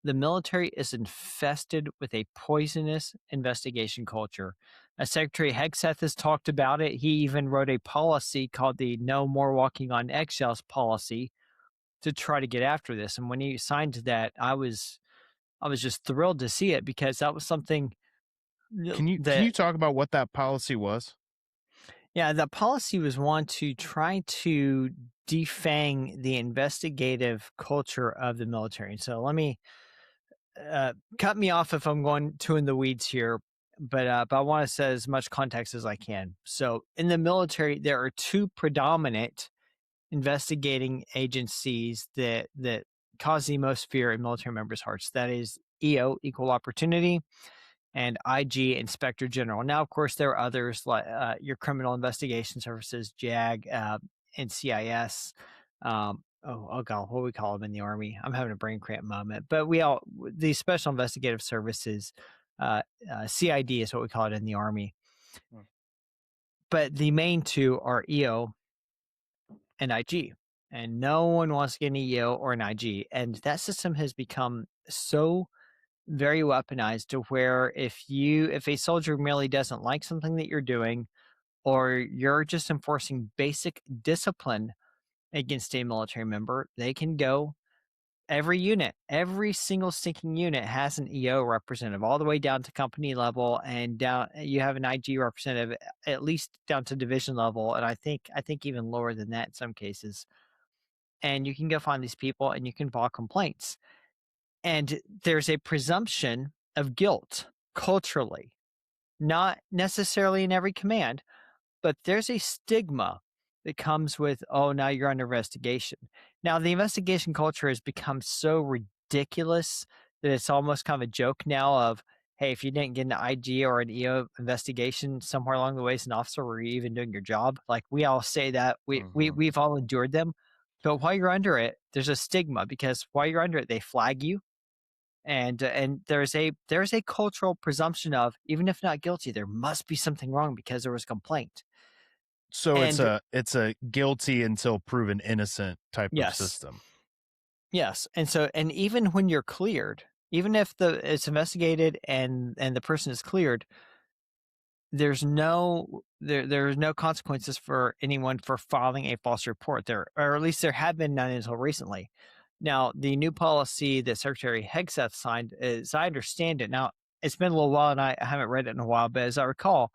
the military is infested with a poisonous investigation culture. Secretary Hegseth has talked about it. He even wrote a policy called the No More Walking on Eggshells policy to try to get after this. And when he signed that, I was just thrilled to see it, because that was something Can you that talk about what that policy was? Yeah, the policy was one to try to defang the investigative culture of the military. So let me cut me off if I'm going too in the weeds here, but I want to set as much context as I can. So in the military, there are two predominant investigating agencies that cause the most fear in military members' hearts. That is EO, Equal Opportunity, and IG, Inspector General. Now, of course, there are others like your Criminal Investigation Services, JAG, NCIS. Oh God, what do we call them in the Army? I'm having a brain cramp moment. But these Special Investigative Services, CID is what we call it in the Army. Hmm. But the main two are EO and IG. And no one wants to get an EO or an IG. And that system has become so very weaponized to where if a soldier merely doesn't like something that you're doing, or you're just enforcing basic discipline against a military member, they can go. Every single stinking unit has an EO representative, all the way down to company level, and down you have an IG representative at least down to division level, and I think even lower than that in some cases. And you can go find these people and you can file complaints. And there's a presumption of guilt culturally, not necessarily in every command, but there's a stigma that comes with, oh, now you're under investigation. Now, the investigation culture has become so ridiculous that it's almost kind of a joke now of, hey, if you didn't get an IG or an EO investigation somewhere along the way as an officer, were you even doing your job? Like we all say that Mm-hmm. we've all endured them. But while you're under it, there's a stigma because while you're under it, they flag you, and there's a cultural presumption of, even if not guilty, there must be something wrong because there was a complaint. So And it's a guilty until proven innocent type of yes, system. yes, and even when you're cleared, even if it's investigated and the person is cleared, there's no consequences for anyone for filing a false report there, or at least there have been none until recently. Now, the new policy that Secretary Hegseth signed, as I understand it, now it's been a little while and I haven't read it in a while, but as I recall,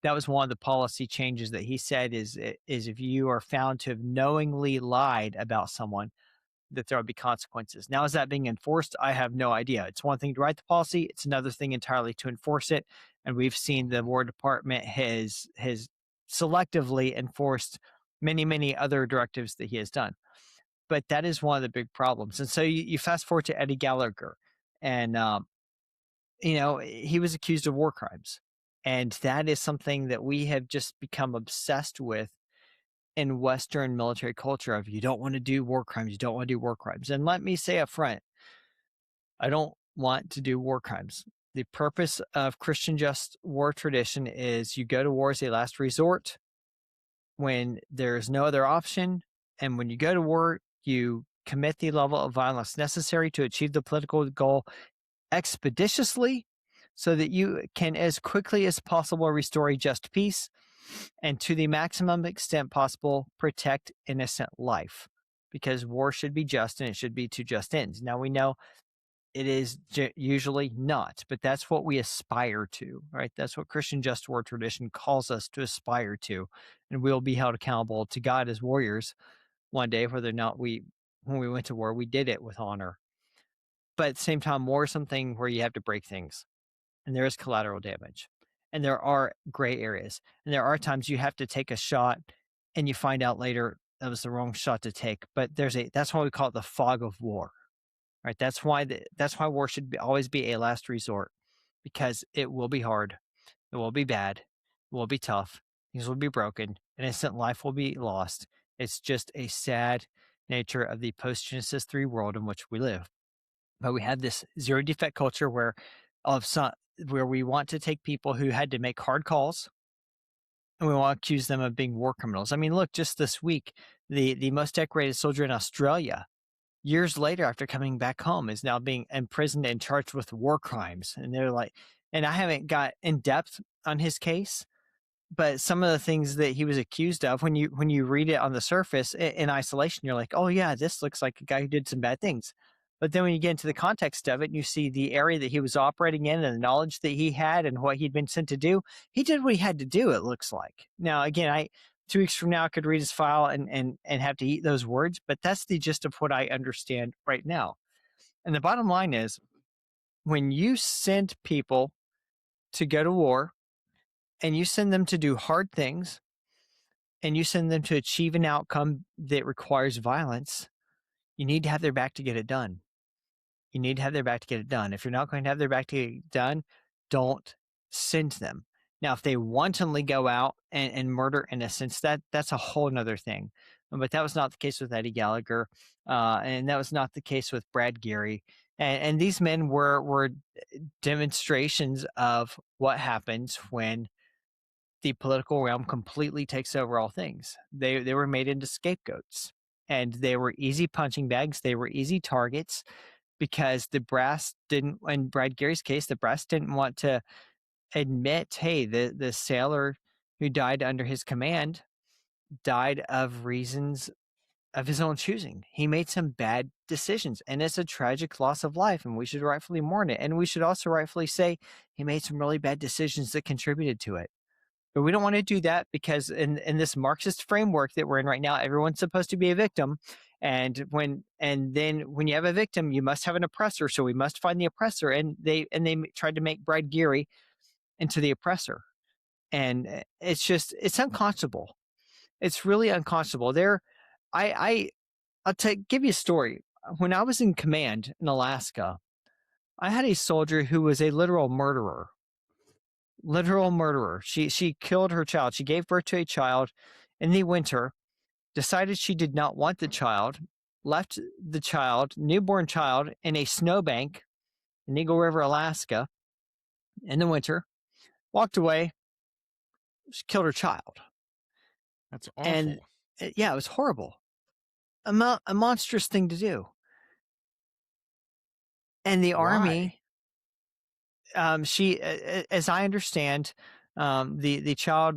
that was one of the policy changes that he said is if you are found to have knowingly lied about someone, that there will be consequences. Now, is that being enforced? I have no idea. It's one thing to write the policy; it's another thing entirely to enforce it. And we've seen the War Department has selectively enforced many other directives that he has done. But that is one of the big problems. And so you fast forward to Eddie Gallagher, and he was accused of war crimes, and that is something that we have just become obsessed with in Western military culture of you don't want to do war crimes, you don't want to do war crimes. And let me say up front, I don't want to do war crimes. The purpose of Christian just war tradition is you go to war as a last resort when there's no other option. And when you go to war, you commit the level of violence necessary to achieve the political goal expeditiously so that you can, as quickly as possible, restore a just peace and to the maximum extent possible, protect innocent life, because war should be just and it should be to just ends. Now, we know it is usually not, but that's what we aspire to, right? That's what Christian just war tradition calls us to aspire to. And we'll be held accountable to God as warriors one day, whether or not when we went to war, we did it with honor. But at the same time, war is something where you have to break things, and there is collateral damage, and there are gray areas, and there are times you have to take a shot and you find out later that was the wrong shot to take. But that's why we call it the fog of war, right? That's why war should always be a last resort, because it will be hard, it will be bad, it will be tough, things will be broken, and innocent life will be lost. It's just a sad nature of the post Genesis 3 world in which we live. But we had this zero defect culture of some where we want to take people who had to make hard calls and we want to accuse them of being war criminals. I mean, look, just this week, the most decorated soldier in Australia, years later after coming back home, is now being imprisoned and charged with war crimes. And they're like, and I haven't got in depth on his case, but some of the things that he was accused of, when you read it on the surface in isolation, you're like, oh yeah, this looks like a guy who did some bad things. But then when you get into the context of it and you see the area that he was operating in and the knowledge that he had and what he'd been sent to do, he did what he had to do, it looks like. Now, again, 2 weeks from now I could read his file and have to eat those words, but that's the gist of what I understand right now. And the bottom line is when you send people to go to war and you send them to do hard things and you send them to achieve an outcome that requires violence, you need to have their back to get it done. You need to have their back to get it done. If you're not going to have their back to get it done, don't send them. Now, if they wantonly go out and murder innocents, that's a whole nother thing. But that was not the case with Eddie Gallagher, and that was not the case with Brad Geary. And these men were demonstrations of what happens when the political realm completely takes over all things. They were made into scapegoats, and they were easy punching bags. They were easy targets because the brass didn't. In Brad Gary's case, the brass didn't want to admit, hey, the sailor who died under his command died of reasons of his own choosing. He made some bad decisions, and it's a tragic loss of life, and we should rightfully mourn it. And we should also rightfully say he made some really bad decisions that contributed to it. But we don't want to do that because in this Marxist framework that we're in right now, everyone's supposed to be a victim. And then when you have a victim, you must have an oppressor. So we must find the oppressor. And they tried to make Brad Geary into the oppressor. And it's unconscionable. It's really unconscionable. I'll give you a story. When I was in command in Alaska, I had a soldier who was a literal murderer. She killed her child. She gave birth to a child in the winter, decided she did not want the child, left the child, newborn child, in a snowbank in Eagle River, Alaska, in the winter, walked away, she killed her child. That's And awful. yeah, it was horrible. A monstrous thing to do. And the Why? army, she, as I understand, the child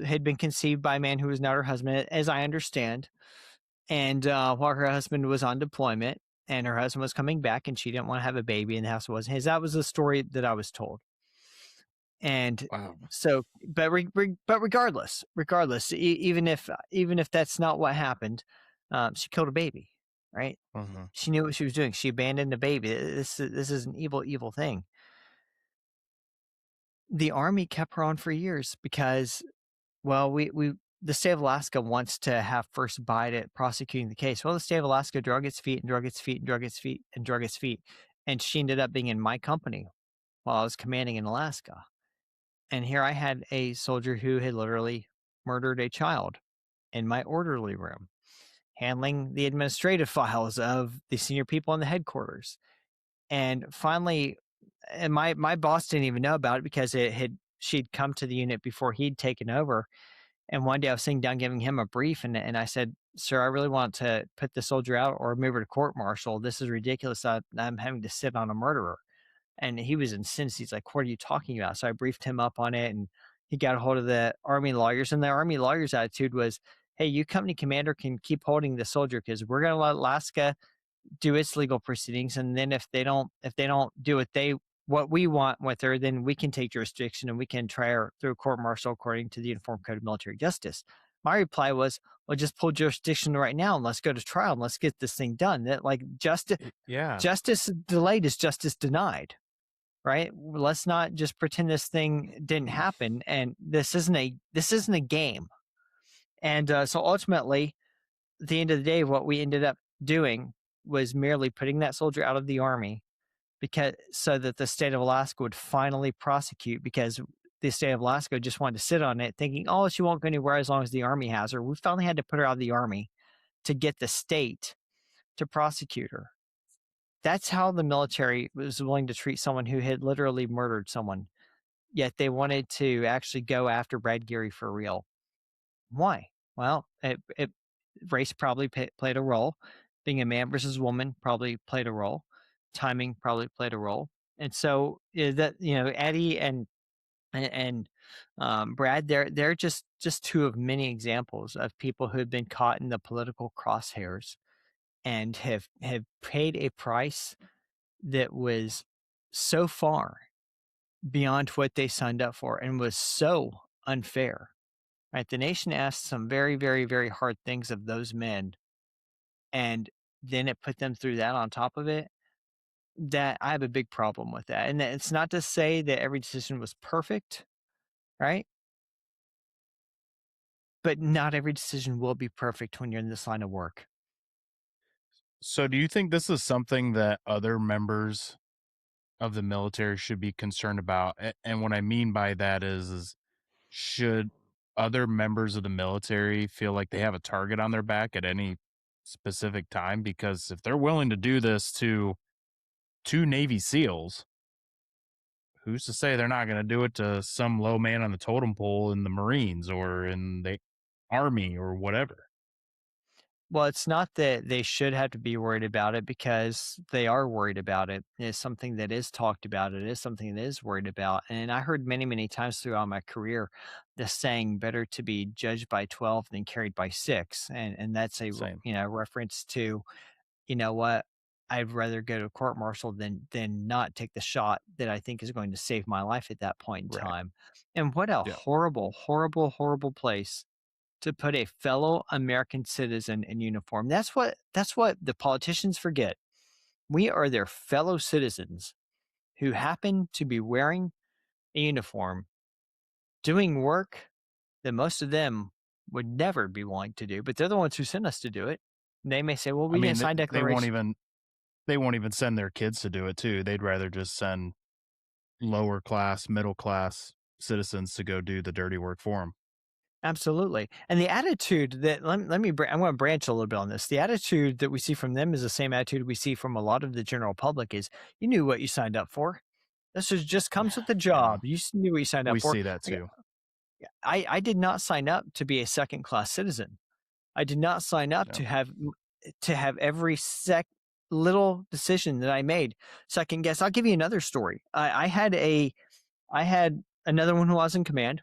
had been conceived by a man who was not her husband, as I understand. And while her husband was on deployment, and her husband was coming back, and she didn't want to have a baby, and the house wasn't his. That was the story that I was told. And Wow. so, but regardless, even if that's not what happened, she killed a baby, right? Uh-huh. She knew what she was doing. She abandoned a baby. This is an evil thing. The army kept her on for years because, well, we the state of Alaska wants to have first bite at prosecuting the case. Well, the state of Alaska drug its feet and drug its feet and drug its feet and drug its feet, and she ended up being in my company while I was commanding in Alaska. And here I had a soldier who had literally murdered a child in my orderly room, handling the administrative files of the senior people in the headquarters. And finally, and my boss didn't even know about it because she'd come to the unit before he'd taken over. And one day I was sitting down giving him a brief, and I said, "Sir, I really want to put the soldier out or move her to court martial. This is ridiculous. I'm having to sit on a murderer." And he was incensed. He's like, "What are you talking about?" So I briefed him up on it, and he got a hold of the Army lawyers. And the Army lawyers' attitude was, "Hey, you company commander can keep holding the soldier because we're going to let Alaska do its legal proceedings, and then if they don't do what we want with her, then we can take jurisdiction and we can try her through court martial according to the Uniform Code of Military Justice." My reply was, "Well, just pull jurisdiction right now and let's go to trial and let's get this thing done." That like Yeah. justice delayed is justice denied, right? Let's not just pretend this thing didn't happen. And this isn't a game. And so ultimately, at the end of the day, what we ended up doing was merely putting that soldier out of the army because so that the state of Alaska would finally prosecute because the state of Alaska just wanted to sit on it thinking, oh, she won't go anywhere as long as the army has her. We finally had to put her out of the army to get the state to prosecute her. That's how the military was willing to treat someone who had literally murdered someone. Yet they wanted to actually go after Brad Geary for real. Why? Well, race probably played a role. Being a man versus woman probably played a role. Timing probably played a role. And so that Eddie and Brad, they're just two of many examples of people who have been caught in the political crosshairs. and have paid a price that was so far beyond what they signed up for and was so unfair. Right? The nation asked some very, very, very hard things of those men, and then it put them through that on top of it. That I have a big problem with that. And it's not to say that every decision was perfect, right? But not every decision will be perfect when you're in this line of work. So, do you think this is something that other members of the military should be concerned about? And what I mean by that is should other members of the military feel like they have a target on their back at any specific time? Because if they're willing to do this to two Navy SEALs, who's to say they're not going to do it to some low man on the totem pole in the Marines or in the Army or whatever? Well, it's not that they should have to be worried about it because they are worried about it. It's something that is talked about. It is something that is worried about. And I heard many, many times throughout my career the saying better to be judged by 12 than carried by 6. And that's a Same. reference to, you know what, I'd rather go to a court martial than not take the shot that I think is going to save my life at that point in Right. time. And what a Yeah. horrible, horrible, horrible place to put a fellow American citizen in uniform. That's what the politicians forget. We are their fellow citizens who happen to be wearing a uniform, doing work that most of them would never be willing to do, but they're the ones who sent us to do it. They may say, "Well, I we mean, didn't sign declaration." they won't even send their kids to do it too. They'd rather just send lower class, middle class citizens to go do the dirty work for them. Absolutely. And the attitude that let me I'm going to branch a little bit on this. The attitude that we see from them is the same attitude we see from a lot of the general public is you knew what you signed up for. This is just comes with the Yeah, job. You knew what you signed up we for. see that Like, too. I did not sign up to be a second class citizen. I did not sign up Yep. to have every little decision that I made second guess. I'll give you another story. I had another one who was in command.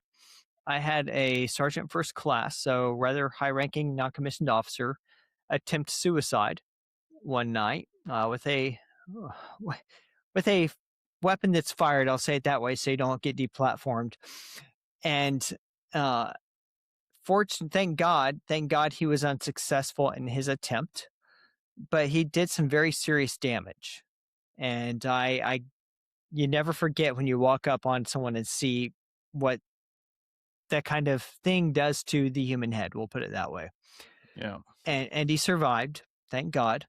I had a sergeant first class, so rather high ranking non commissioned officer, attempt suicide one night with a with a weapon that's fired. I'll say it that way, so you don't get deplatformed. And uh, thank God, he was unsuccessful in his attempt, but he did some very serious damage. And you never forget when you walk up on someone and see what that kind of thing does to the human head. We'll put it that way. Yeah. And he survived, thank God.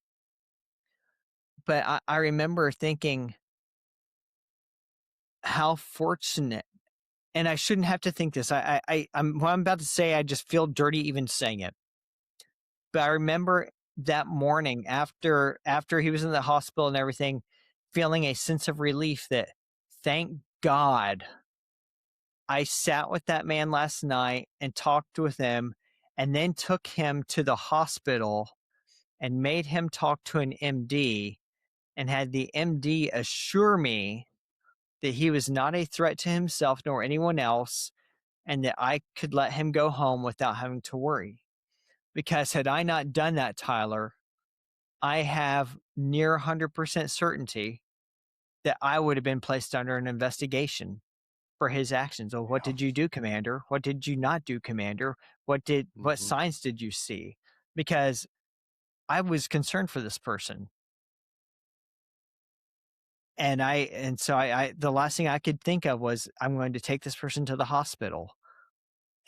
But I remember thinking how fortunate, and I shouldn't have to think this. I'm what I'm about to say. I just feel dirty even saying it. But I remember that morning after he was in the hospital and everything, feeling a sense of relief that thank God I sat with that man last night and talked with him, and then took him to the hospital and made him talk to an MD and had the MD assure me that he was not a threat to himself nor anyone else and that I could let him go home without having to worry. Because had I not done that, Tyler, I have near 100% certainty that I would have been placed under an investigation for his actions. Oh, what Yeah. did you do, Commander? What did you not do, Commander? What Hmm. signs did you see? Because I was concerned for this person. And so I the last thing I could think of was I'm going to take this person to the hospital.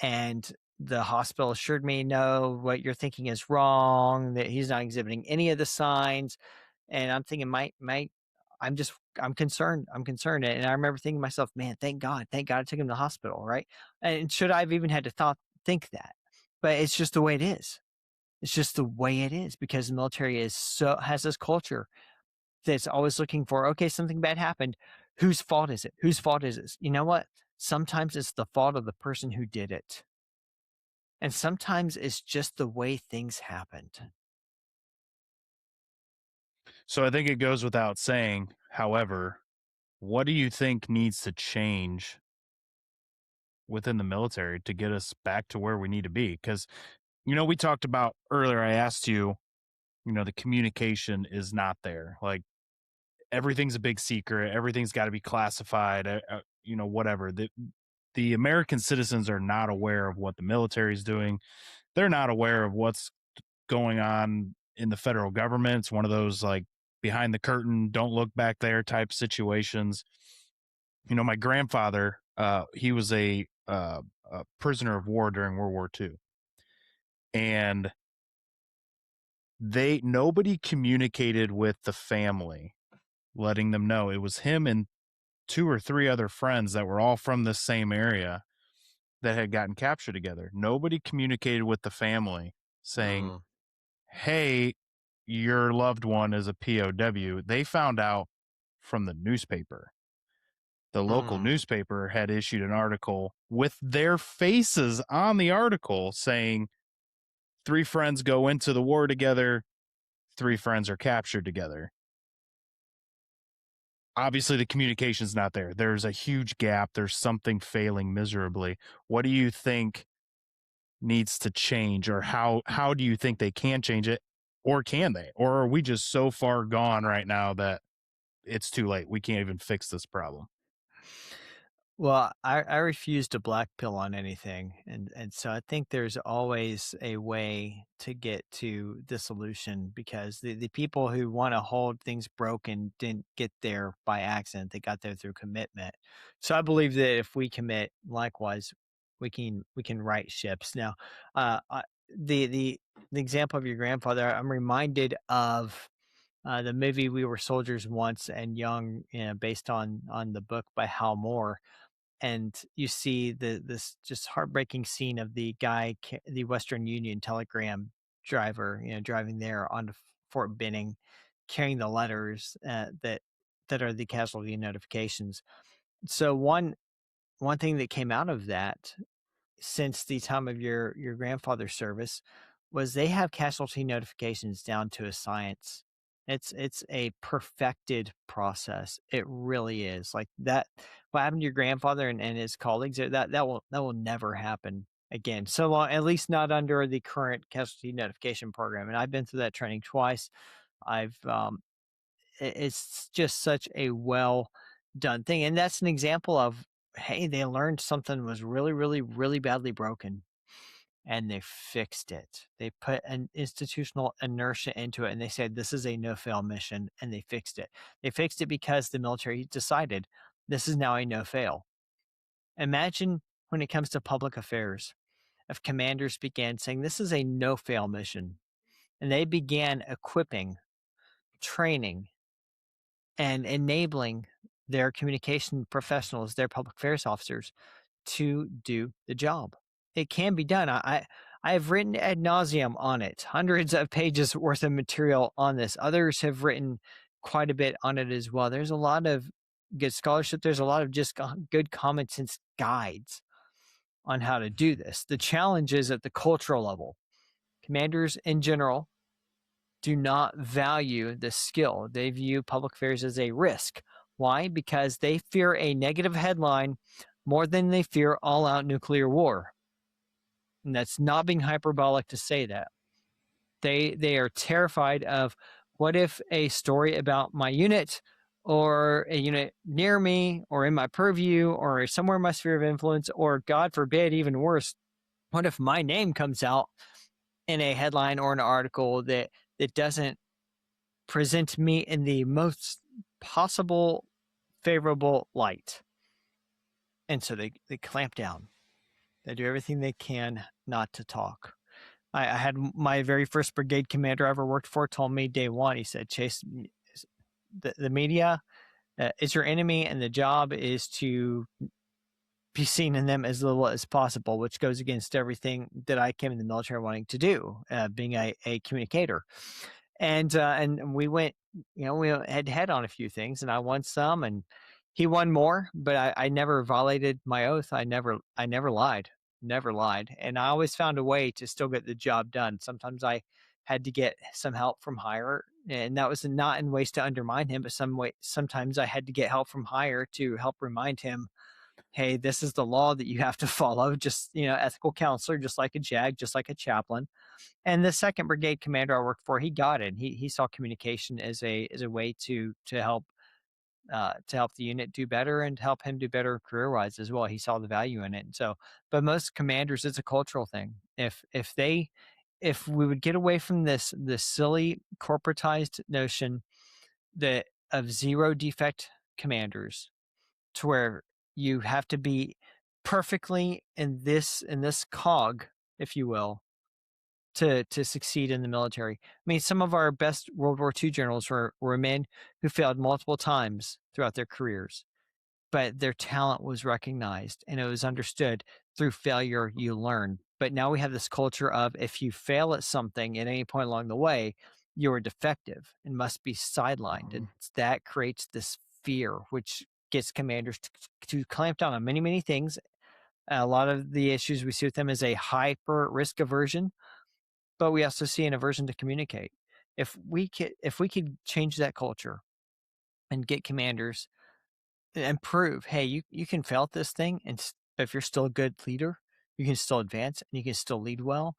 And the hospital assured me, no, what you're thinking is wrong, that he's not exhibiting any of the signs. And I'm thinking, I'm concerned. I'm concerned. And I remember thinking to myself, man, thank God I took him to the hospital, right? And should I have even had to think that? But it's just the way it is. It's just the way it is because the military has this culture that's always looking for, okay, something bad happened. Whose fault is it? Whose fault is this? You know what? Sometimes it's the fault of the person who did it. And sometimes it's just the way things happened. So I think it goes without saying, however, what do you think needs to change within the military to get us back to where we need to be? Because, we talked about earlier, I asked you, the communication is not there. Like everything's a big secret. Everything's got to be classified. Whatever. The American citizens are not aware of what the military is doing. They're not aware of what's going on in the federal government. It's one of those like behind the curtain, don't look back there type situations. My grandfather, he was a prisoner of war during World War II, and nobody communicated with the family, letting them know it was him and two or three other friends that were all from the same area that had gotten captured together. Nobody communicated with the family saying, Mm, hey, your loved one is a POW. They found out from the newspaper. The local mm. newspaper had issued an article with their faces on the article saying, three friends go into the war together, three friends are captured together. Obviously, the communication's not there. There's a huge gap. There's something failing miserably. What do you think needs to change, or how do you think they can change it, or can they, or are we just so far gone right now that it's too late? We can't even fix this problem. Well, I refuse to black pill on anything, and so I think there's always a way to get to the solution because the people who want to hold things broken didn't get there by accident. They got there through commitment. So I believe that if we commit, likewise, we can right ships. Now, the the the example of your grandfather, I'm reminded of the movie We Were Soldiers Once and Young, based on the book by Hal Moore, and you see this just heartbreaking scene of the guy, the Western Union telegram driver, driving there on to Fort Benning, carrying the letters that are the casualty notifications. So one thing that came out of that since the time of your grandfather's service was they have casualty notifications down to a science. It's a perfected process. It really is. Like that what happened to your grandfather and his colleagues, that will never happen again. So long, at least not under the current casualty notification program. And I've been through that training twice. I've it's just such a well done thing. And that's an example of, hey, they learned something was really, really, really badly broken and they fixed it. They put an institutional inertia into it and they said, this is a no fail mission, and they fixed it. They fixed it because the military decided this is now a no fail. Imagine when it comes to public affairs, if commanders began saying, this is a no fail mission, and they began equipping, training, and enabling their communication professionals, their public affairs officers, to do the job. It can be done. I have written ad nauseum on it, hundreds of pages worth of material on this. Others have written quite a bit on it as well. There's a lot of good scholarship. There's a lot of just good common sense guides on how to do this. The challenge is at the cultural level. Commanders in general do not value the skill. They view public affairs as a risk. Why? Because they fear a negative headline more than they fear all out nuclear war. And that's not being hyperbolic to say that. They are terrified of, what if a story about my unit or a unit near me or in my purview or somewhere in my sphere of influence, or God forbid, even worse, what if my name comes out in a headline or an article that doesn't present me in the most possible favorable light? And so they clamp down. They do everything they can not to talk. I had my very first brigade commander I ever worked for told me day one, he said, Chase, the media is your enemy, and the job is to be seen in them as little as possible, which goes against everything that I came in the military wanting to do, being a communicator. And we went, we went head to head on a few things, and I won some, and he won more. But I never violated my oath. I never lied, never lied, and I always found a way to still get the job done. Sometimes I had to get some help from higher, and that was not in ways to undermine him, but sometimes I had to get help from higher to help remind him hey, this is the law that you have to follow, just, ethical counselor, just like a JAG, just like a chaplain. And the second brigade commander I worked for, he got it. He saw communication as a way to help the unit do better and help him do better career wise as well. He saw the value in it. And so, but most commanders, it's a cultural thing. If we would get away from this silly corporatized notion that of zero defect commanders, to where you have to be perfectly in this cog, if you will, to succeed in the military. I mean, some of our best World War II generals were men who failed multiple times throughout their careers, but their talent was recognized and it was understood. Through failure you learn. But now we have this culture of, if you fail at something at any point along the way, you are defective and must be sidelined. And that creates this fear, which gets commanders to clamp down on many, many things. A lot of the issues we see with them is a hyper risk aversion, but we also see an aversion to communicate. If we could change that culture and get commanders and prove, hey, you can fail at this thing, and if you're still a good leader, you can still advance and you can still lead well.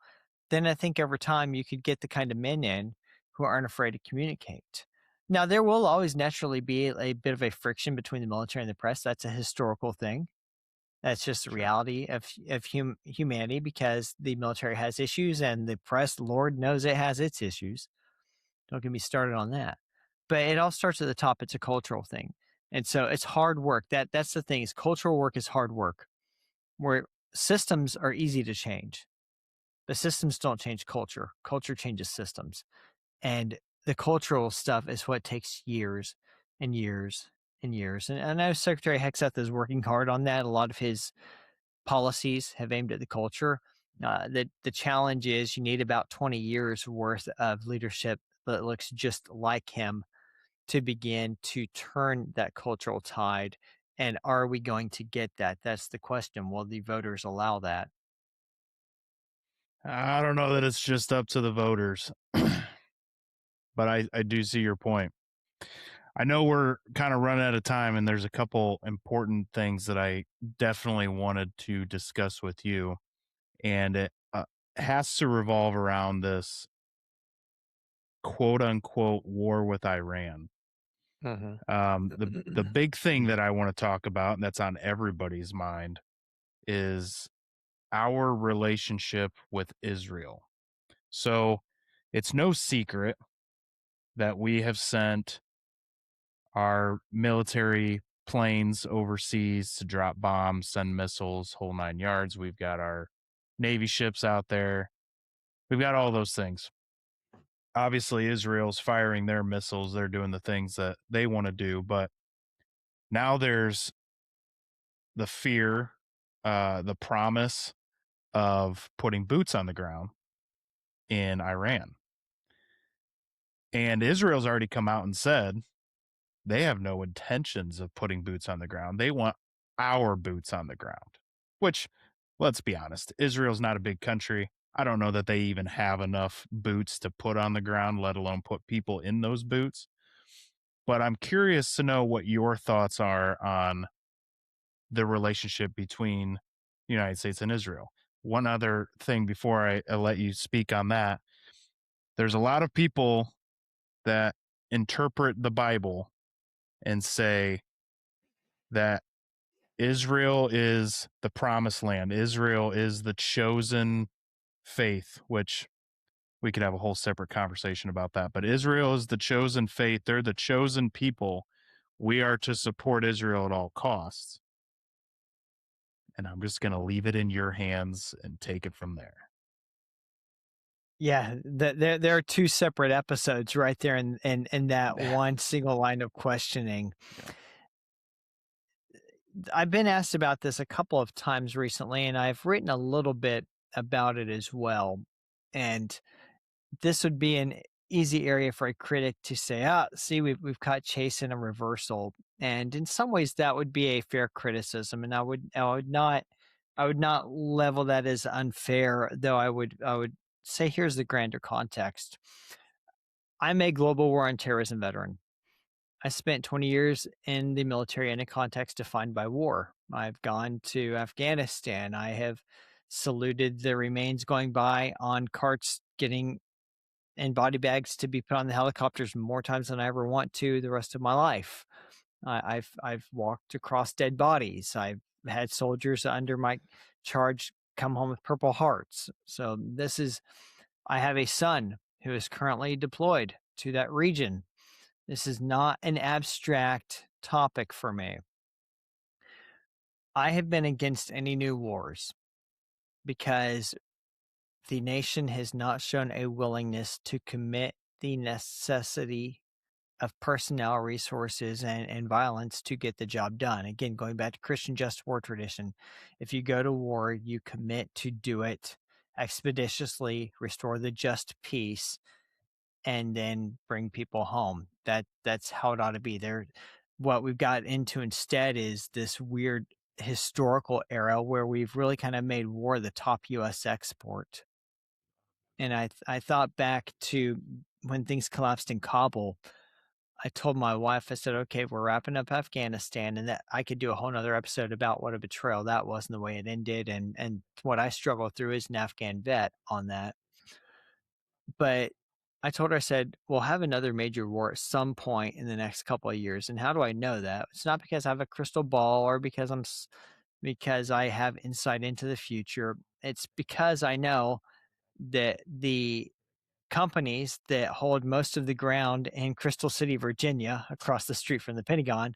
Then I think over time you could get the kind of men in who aren't afraid to communicate. Now there will always naturally be a bit of a friction between the military and the press. That's a historical thing. That's just the Sure. reality of humanity, because the military has issues and the press, Lord knows, it has its issues. Don't get me started on that. But it all starts at the top. It's a cultural thing. And so it's hard work. That's the thing, is cultural work is hard work. Where systems are easy to change. The systems don't change culture. Culture changes systems. And the cultural stuff is what takes years and years and years. And I know Secretary Hexeth is working hard on that. A lot of his policies have aimed at the culture. The challenge is you need about 20 years worth of leadership that looks just like him to begin to turn that cultural tide. And are we going to get that? That's the question. Will the voters allow that? I don't know that it's just up to the voters, but I do see your point. I know we're kind of running out of time, and there's a couple important things that I definitely wanted to discuss with you, and it has to revolve around this quote unquote war with Iran. Hmm. The big thing that I want to talk about, and that's on everybody's mind, is our relationship with Israel. So it's no secret that we have sent our military planes overseas to drop bombs, send missiles, whole nine yards. We've got our Navy ships out there. We've got all those things. Obviously, Israel's firing their missiles. They're doing the things that they want to do. But now there's the fear, the promise of putting boots on the ground in Iran. And Israel's already come out and said they have no intentions of putting boots on the ground. They want our boots on the ground, which, let's be honest, Israel's not a big country. I don't know that they even have enough boots to put on the ground, let alone put people in those boots. But I'm curious to know what your thoughts are on the relationship between the United States and Israel. One other thing before I let you speak on that, there's a lot of people that interpret the Bible and say that Israel is the promised land. Israel is the chosen faith, which we could have a whole separate conversation about that. But Israel is the chosen faith. They're the chosen people. We are to support Israel at all costs. And I'm just going to leave it in your hands and take it from there. Yeah, there are two separate episodes right there in that one single line of questioning. Yeah. I've been asked about this a couple of times recently, and I've written a little bit about it as well. And this would be an easy area for a critic to say, "Ah, see, we've caught Chase in a reversal." And in some ways, that would be a fair criticism, and I would not level that as unfair, though. I would say here's the grander context. I'm a global war on terrorism veteran. I spent 20 years in the military in a context defined by war. I've gone to Afghanistan. I have saluted the remains going by on carts getting in body bags to be put on the helicopters more times than I ever want to the rest of my life. I've walked across dead bodies. I've had soldiers under my charge come home with Purple Hearts. So this is I have a son who is currently deployed to that region. This is not an abstract topic for me. I have been against any new wars because the nation has not shown a willingness to commit the necessity of personnel, resources, and violence to get the job done. Again, going back to Christian just war tradition, if you go to war, you commit to do it expeditiously, restore the just peace, and then bring people home. That's how it ought to be. There, what we've got into instead is this weird historical era where we've really kind of made war the top U.S. export. And I thought back to when things collapsed in Kabul. I told my wife, I said, okay, we're wrapping up Afghanistan, and that I could do a whole nother episode about what a betrayal that was and the way it ended and what I struggled through as an Afghan vet on that. But I told her, I said, we'll have another major war at some point in the next couple of years. And how do I know that? It's not because I have a crystal ball or because because I have insight into the future. It's because I know that the companies that hold most of the ground in Crystal City, Virginia, across the street from the Pentagon,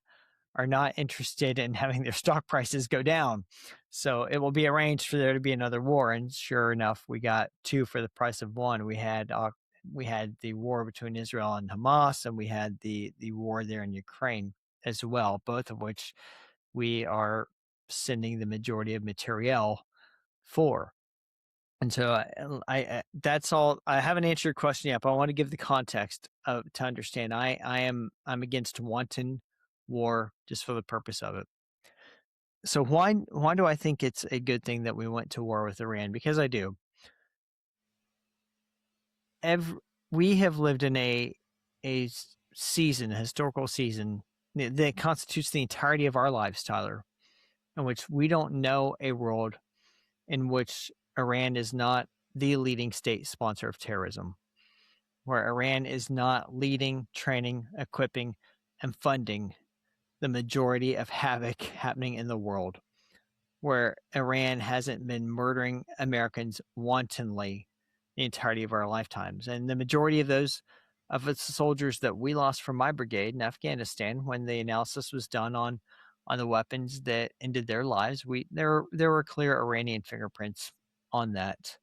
are not interested in having their stock prices go down. So it will be arranged for there to be another war. And sure enough, we got two for the price of one. We had the war between Israel and Hamas, and we had the war there in Ukraine as well, both of which we are sending the majority of materiel for. And so that's all. I haven't answered your question yet, but I want to give the context to understand. I'm against wanton war just for the purpose of it. So why do I think it's a good thing that we went to war with Iran? Because I do. We have lived in a season, a historical season that constitutes the entirety of our lives, Tyler, in which we don't know a world in which Iran is not the leading state sponsor of terrorism, where Iran is not leading, training, equipping, and funding the majority of havoc happening in the world, where Iran hasn't been murdering Americans wantonly the entirety of our lifetimes. And the majority of those of the soldiers that we lost from my brigade in Afghanistan, when the analysis was done on the weapons that ended their lives, there were clear Iranian fingerprints on that.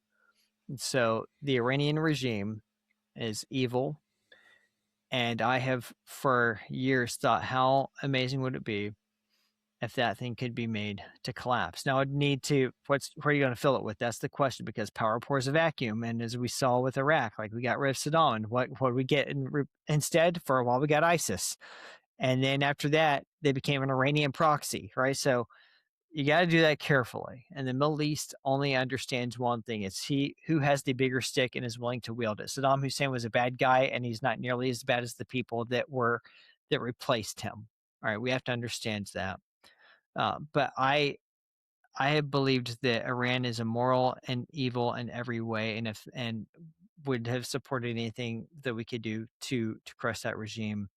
And so the Iranian regime is evil. And I have for years thought, how amazing would it be if that thing could be made to collapse? Now, I'd need to, where are you going to fill it with? That's the question, because power pours a vacuum. And as we saw with Iraq, like we got rid of Saddam, and what did we get instead? For a while, we got ISIS. And then after that, they became an Iranian proxy, right? So you got to do that carefully. And the Middle East only understands one thing: it's he who has the bigger stick and is willing to wield it. Saddam Hussein was a bad guy, and he's not nearly as bad as the people that replaced him. All right, we have to understand that. But I have believed that Iran is immoral and evil in every way, and would have supported anything that we could do to crush that regime.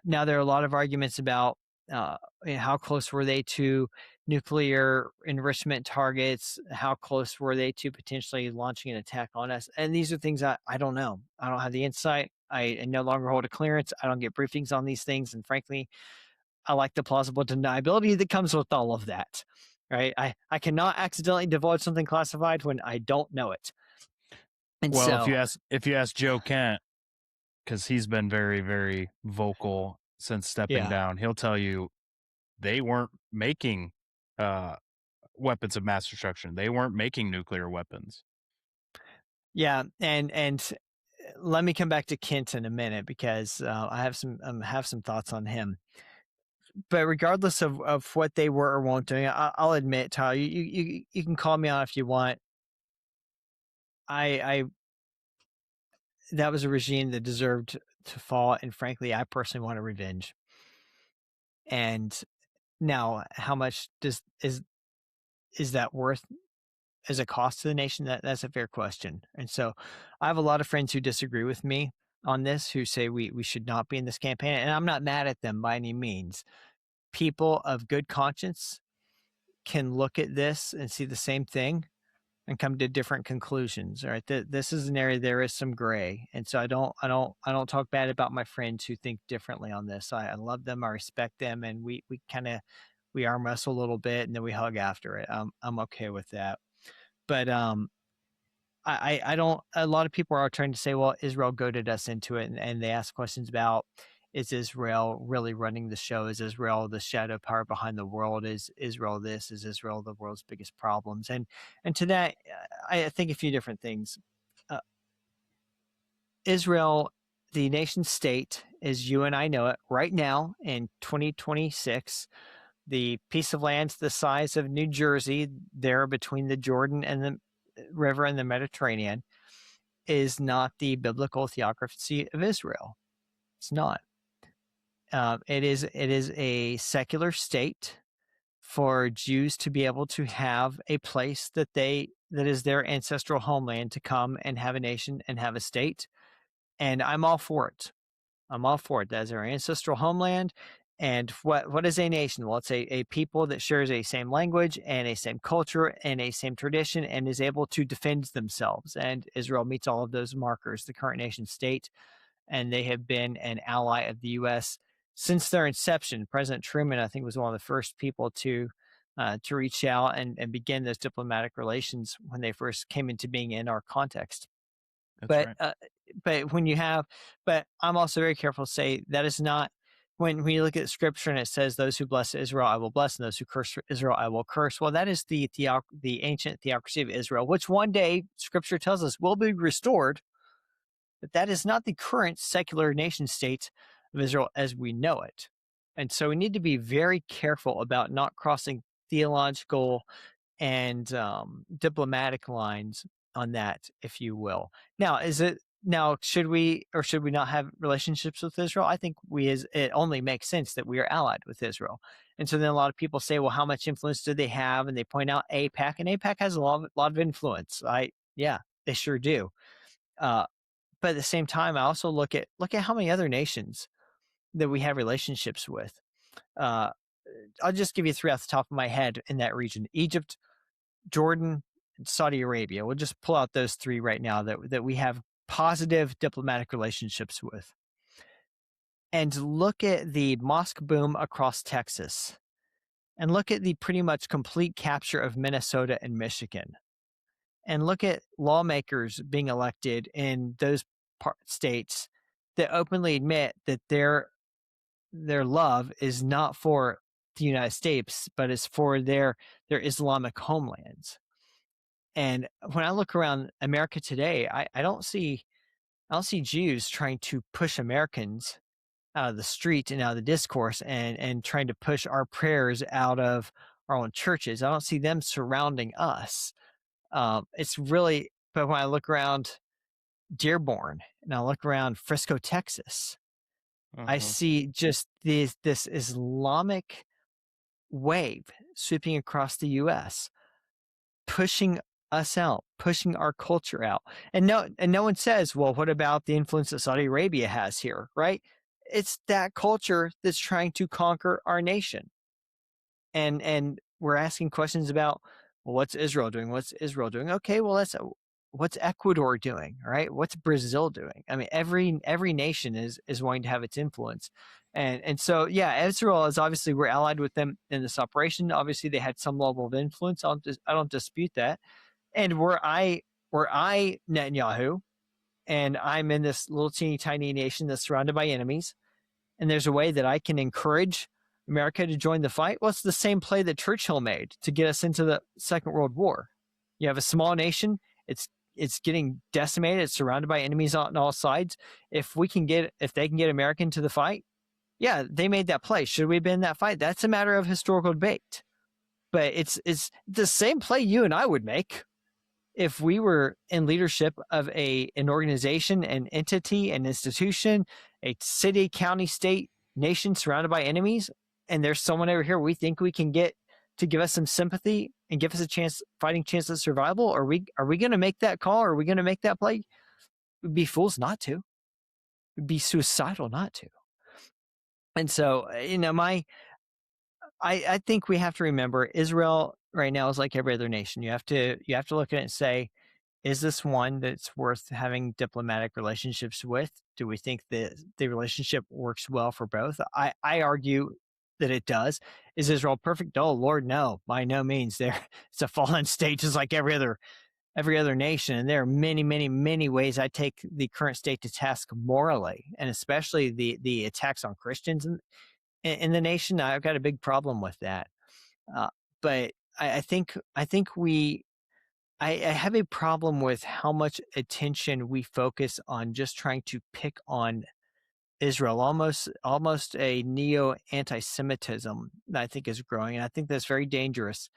Now, there are a lot of arguments about how close were they to nuclear enrichment targets? How close were they to potentially launching an attack on us? And these are things I don't know. I don't have the insight. I no longer hold a clearance. I don't get briefings on these things. And frankly, I like the plausible deniability that comes with all of that. Right? I cannot accidentally divulge something classified when I don't know it. And Well, so, if you ask Joe Kent, because he's been very, very vocal since stepping yeah. down, he'll tell you they weren't making uh, weapons of mass destruction. They weren't making nuclear weapons. Yeah, and let me come back to Kent in a minute, because I have some thoughts on him. But regardless of what they were or won't doing, I'll admit, Tyler, you can call me on if you want. I that was a regime that deserved to fall, and frankly, I personally want a revenge. And Now, how much is that worth as a cost to the nation? That's a fair question. And so I have a lot of friends who disagree with me on this, who say we should not be in this campaign. And I'm not mad at them by any means. People of good conscience can look at this and see the same thing and come to different conclusions. All right. This is an area there is some gray. And so I don't talk bad about my friends who think differently on this. I love them, I respect them, and we kind of we arm wrestle a little bit and then we hug after it. I'm okay with that. But I don't. A lot of people are trying to say, well, Israel goaded us into it, and they ask questions about, is Israel really running the show? Is Israel the shadow power behind the world? Is Israel this? Is Israel the world's biggest problems? And to that, I think a few different things. Uh, Israel, the nation state, as you and I know it, right now in 2026, the piece of land the size of New Jersey, there between the Jordan and the river and the Mediterranean, is not the biblical theocracy of Israel. It's not. It is a secular state for Jews to be able to have a place that is their ancestral homeland, to come and have a nation and have a state. And I'm all for it. I'm all for it. That's our ancestral homeland. And what is a nation? Well, it's a people that shares a same language and a same culture and a same tradition and is able to defend themselves. And Israel meets all of those markers, the current nation state, and they have been an ally of the U.S. since their inception. President Truman, I think, was one of the first people to reach out and begin those diplomatic relations when they first came into being in our context. That's But right. but when you have, but I'm also very careful to say that is not, when you look at scripture and it says, those who bless Israel I will bless, and those who curse Israel I will curse. Well, that is the ancient theocracy of Israel, which one day scripture tells us will be restored. But that is not the current secular nation state of Israel as we know it. And so we need to be very careful about not crossing theological and diplomatic lines on that, if you will. Now, should we or should we not have relationships with Israel? I think it only makes sense that we are allied with Israel. And so then a lot of people say, well, how much influence do they have? And they point out AIPAC, and AIPAC has a lot of influence. Yeah, they sure do. Uh, but at the same time, I also look at how many other nations that we have relationships with. Uh, I'll just give you three off the top of my head in that region: Egypt, Jordan, and Saudi Arabia. We'll just pull out those three right now that we have positive diplomatic relationships with. And look at the mosque boom across Texas, and look at the pretty much complete capture of Minnesota and Michigan, and look at lawmakers being elected in those states that openly admit that their love is not for the United States, but is for their Islamic homelands. And when I look around America today, I don't see Jews trying to push Americans out of the street and out of the discourse, and trying to push our prayers out of our own churches. I don't see them surrounding us. It's really, but when I look around Dearborn and I look around Frisco, Texas, I Uh-huh. see just this Islamic wave sweeping across the U.S., pushing us out, pushing our culture out. And no one says, well, what about the influence that Saudi Arabia has here, right? It's that culture that's trying to conquer our nation. And we're asking questions about, well, what's Israel doing? What's Israel doing? Okay, well, what's Ecuador doing, right? What's Brazil doing? I mean, every nation is wanting to have its influence. And so, yeah, Israel is obviously, we're allied with them in this operation. Obviously, they had some level of influence. I don't dispute that. And were I Netanyahu, and I'm in this little teeny tiny nation that's surrounded by enemies, and there's a way that I can encourage America to join the fight, well, it's the same play that Churchill made to get us into the Second World War. You have a small nation, it's getting decimated, it's surrounded by enemies on all sides. If they can get America into the fight, yeah, they made that play. Should we have been in that fight? That's a matter of historical debate. But it's the same play you and I would make if we were in leadership of an organization, an entity, an institution, a city, county, state, nation surrounded by enemies. and there's someone over here we think we can get to give us some sympathy and give us a chance, fighting chance of survival. Are we going to make that call? Are we going to make that play? We'd be fools not to. We'd be suicidal not to. And so, I think we have to remember Israel right now is like every other nation. You have to look at it and say, is this one that's worth having diplomatic relationships with? Do we think that the relationship works well for both? I argue that it does. Is Israel perfect? Oh Lord, no, by no means. There, it's a fallen state, just like every other nation. And there are many, many, many ways I take the current state to task morally, and especially the attacks on Christians in the nation. I've got a big problem with that. Uh, but I have a problem with how much attention we focus on just trying to pick on Israel, almost a neo anti-Semitism that I think is growing, and I think that's very dangerous.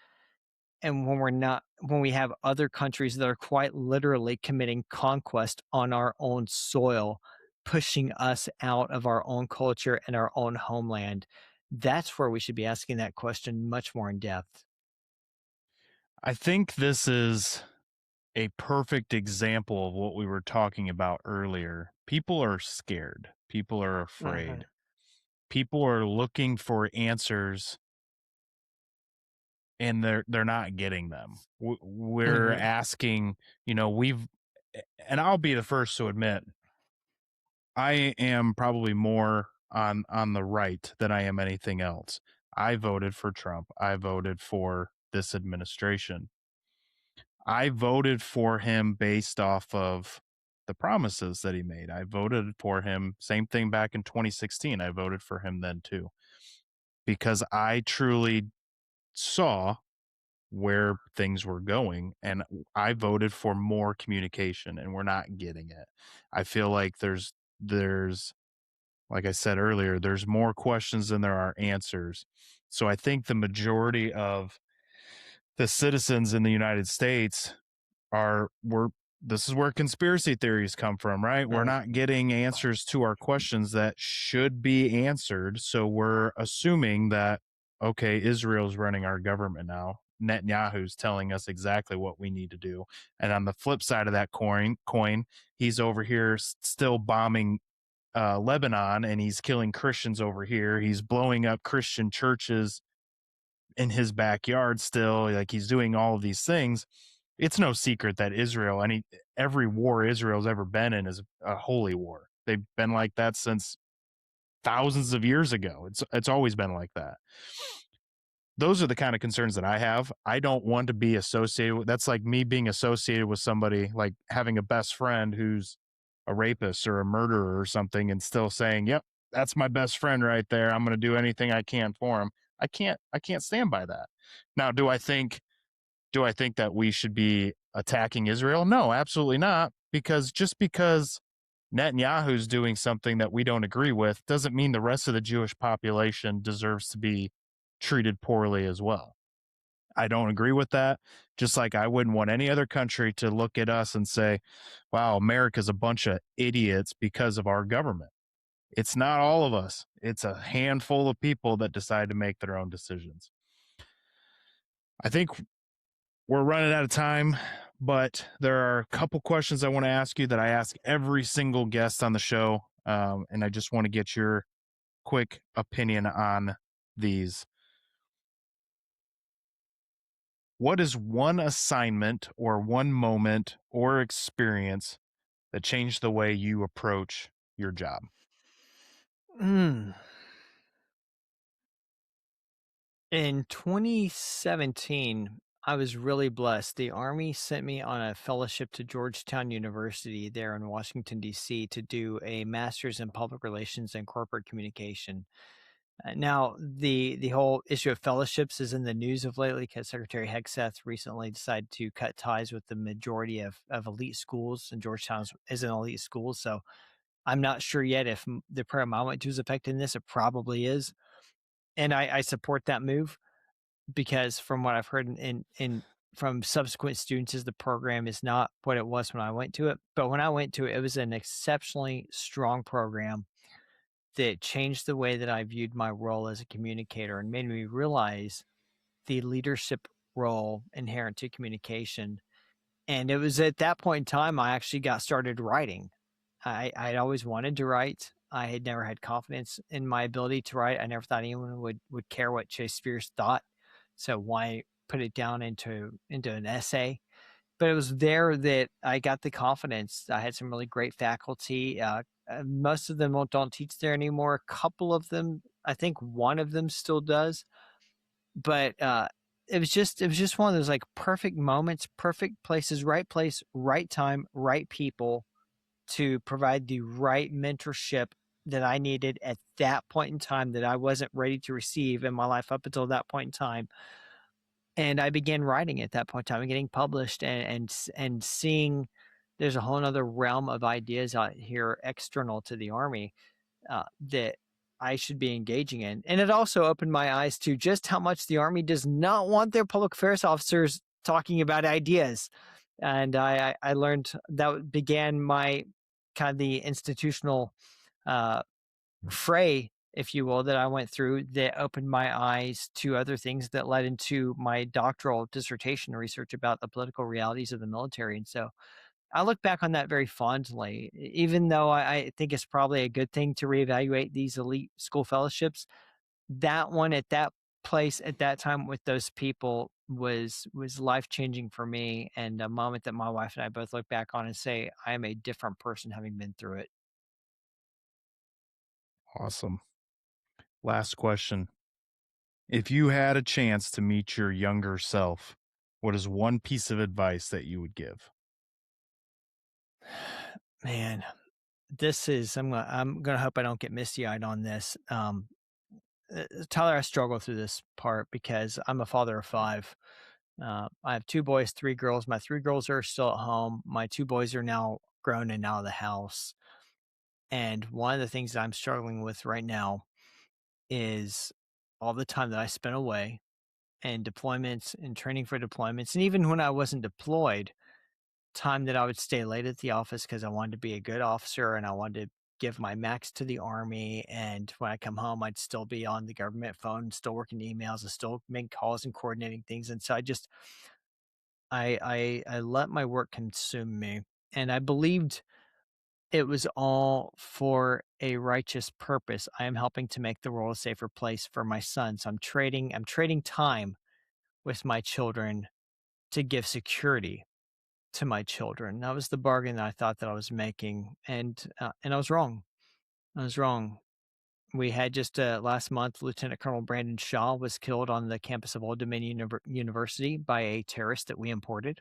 And when we have other countries that are quite literally committing conquest on our own soil, pushing us out of our own culture and our own homeland, that's where we should be asking that question much more in depth. I think this is a perfect example of what we were talking about earlier. People are scared. People are Mhm. afraid. People are looking for answers and they're not getting them. We're Mhm. asking, we've and I'll be the first to admit I am probably more on the right than I am anything else. I voted for Trump. I voted for this administration. I voted for him based off of the promises that he made. I voted for him, same thing back in 2016. I voted for him then too, because I truly saw where things were going and I voted for more communication and we're not getting it. I feel like there's like I said earlier, there's more questions than there are answers. So I think the majority of the citizens in the United States are we're this is where conspiracy theories come from, right? We're Mhm. not getting answers to our questions that should be answered. So we're assuming that, okay, Israel's running our government now. Netanyahu's telling us exactly what we need to do. And on the flip side of that coin, he's over here still bombing Lebanon and he's killing Christians over here. He's blowing up Christian churches in his backyard still. Like he's doing all of these things. It's no secret that every war Israel's ever been in is a holy war. They've been like that since thousands of years ago. It's always been like that. Those are the kind of concerns that I have. I don't want to be associated with that's like me being associated with somebody like having a best friend who's a rapist or a murderer or something and still saying, "Yep, that's my best friend right there. I'm going to do anything I can for him." I can't stand by that. Now, do I think that we should be attacking Israel? No, absolutely not. Because just because Netanyahu's doing something that we don't agree with doesn't mean the rest of the Jewish population deserves to be treated poorly as well. I don't agree with that. Just like I wouldn't want any other country to look at us and say, wow, America's a bunch of idiots because of our government. It's not all of us, it's a handful of people that decide to make their own decisions. I think we're running out of time, but there are a couple questions I want to ask you that I ask every single guest on the show. And I just want to get your quick opinion on these. What is one assignment or one moment or experience that changed the way you approach your job? Mm. In 2017, I was really blessed. The Army sent me on a fellowship to Georgetown University there in Washington, D.C. to do a master's in public relations and corporate communication. Now, the whole issue of fellowships is in the news of lately because Secretary Hegseth recently decided to cut ties with the majority of elite schools, and Georgetown is an elite school. So I'm not sure yet if the program I went to is affecting this. It probably is. And I support that move because from what I've heard from subsequent students is the program is not what it was when I went to it. But when I went to it, it was an exceptionally strong program. that changed the way that I viewed my role as a communicator and made me realize the leadership role inherent to communication. And it was at that point in time I actually got started writing. I'd always wanted to write. I had never had confidence in my ability to write. I never thought anyone would care what Chase Spears thought. So why put it down into an essay? But it was there that I got the confidence. I had some really great faculty. Most of them don't teach there anymore. A couple of them, I think one of them still does. But it was just one of those like perfect moments, perfect places, right place, right time, right people to provide the right mentorship that I needed at that point in time that I wasn't ready to receive in my life up until that point in time. And I began writing at that point in time and getting published and seeing there's a whole nother realm of ideas out here external to the Army that I should be engaging in. And it also opened my eyes to just how much the Army does not want their public affairs officers talking about ideas. And I learned that began my kind of the institutional uh, fray, if you will, that I went through that opened my eyes to other things that led into my doctoral dissertation research about the political realities of the military. And so I look back on that very fondly, even though I think it's probably a good thing to reevaluate these elite school fellowships. That one at that place at that time with those people was life changing for me, and a moment that my wife and I both look back on and say, I am a different person having been through it. Awesome. Last question. If you had a chance to meet your younger self, what is one piece of advice that you would give? Man, this is I'm gonna hope I don't get misty eyed on this. Tyler, I struggle through this part because I'm a father of five. I have two boys, three girls. My three girls are still at home. My two boys are now grown and out of the house. And one of the things that I'm struggling with right now is all the time that I spent away and deployments and training for deployments. And even when I wasn't deployed, time that I would stay late at the office because I wanted to be a good officer and I wanted to give my max to the Army. And when I come home, I'd still be on the government phone, still working emails, and still making calls and coordinating things. And so I let my work consume me, and I believed it was all for a righteous purpose. I am helping to make the world a safer place for my son. So I'm trading time with my children to give security to my children. That was the bargain that I thought that I was making, and I was wrong. I was wrong. We had just last month, Lieutenant Colonel Brandon Shaw was killed on the campus of Old Dominion University by a terrorist that we imported.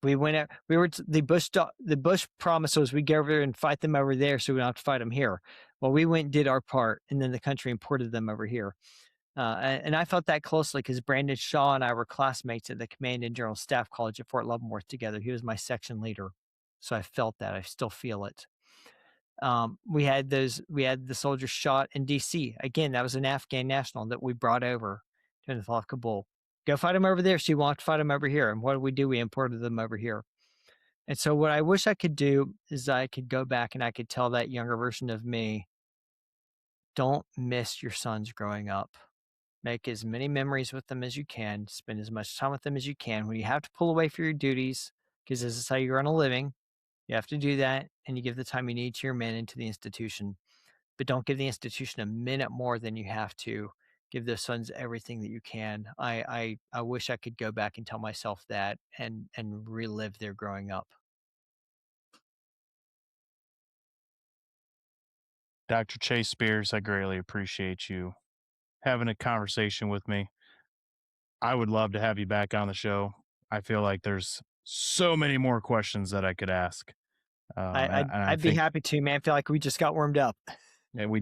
We went out, we were the Bush promise was we'd go over there and fight them over there so we don't have to fight them here. Well, we went and did our part, and then the country imported them over here. And I felt that closely because Brandon Shaw and I were classmates at the Command and General Staff College at Fort Leavenworth together. He was my section leader. So I felt that. I still feel it. We had the soldiers shot in DC. Again, that was an Afghan national that we brought over during the fall of Kabul. Go fight them over there. So you want to fight them over here. And what did we do? We imported them over here. And so what I wish I could do is I could go back and I could tell that younger version of me, don't miss your sons growing up. Make as many memories with them as you can. Spend as much time with them as you can. When you have to pull away for your duties, because this is how you earn a living, you have to do that, and you give the time you need to your men and to the institution. But don't give the institution a minute more than you have to. Give those sons everything that you can. I wish I could go back and tell myself that and relive their growing up. Dr. Chase Spears, I greatly appreciate you having a conversation with me. I would love to have you back on the show. I feel like there's so many more questions that I could ask. And I I'd be think happy to, man. I feel like we just got warmed up. yeah, we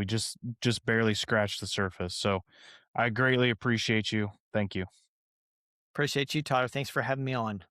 just barely scratched the surface. So I greatly appreciate you. Thank you. Appreciate you, Tyler. Thanks for having me on.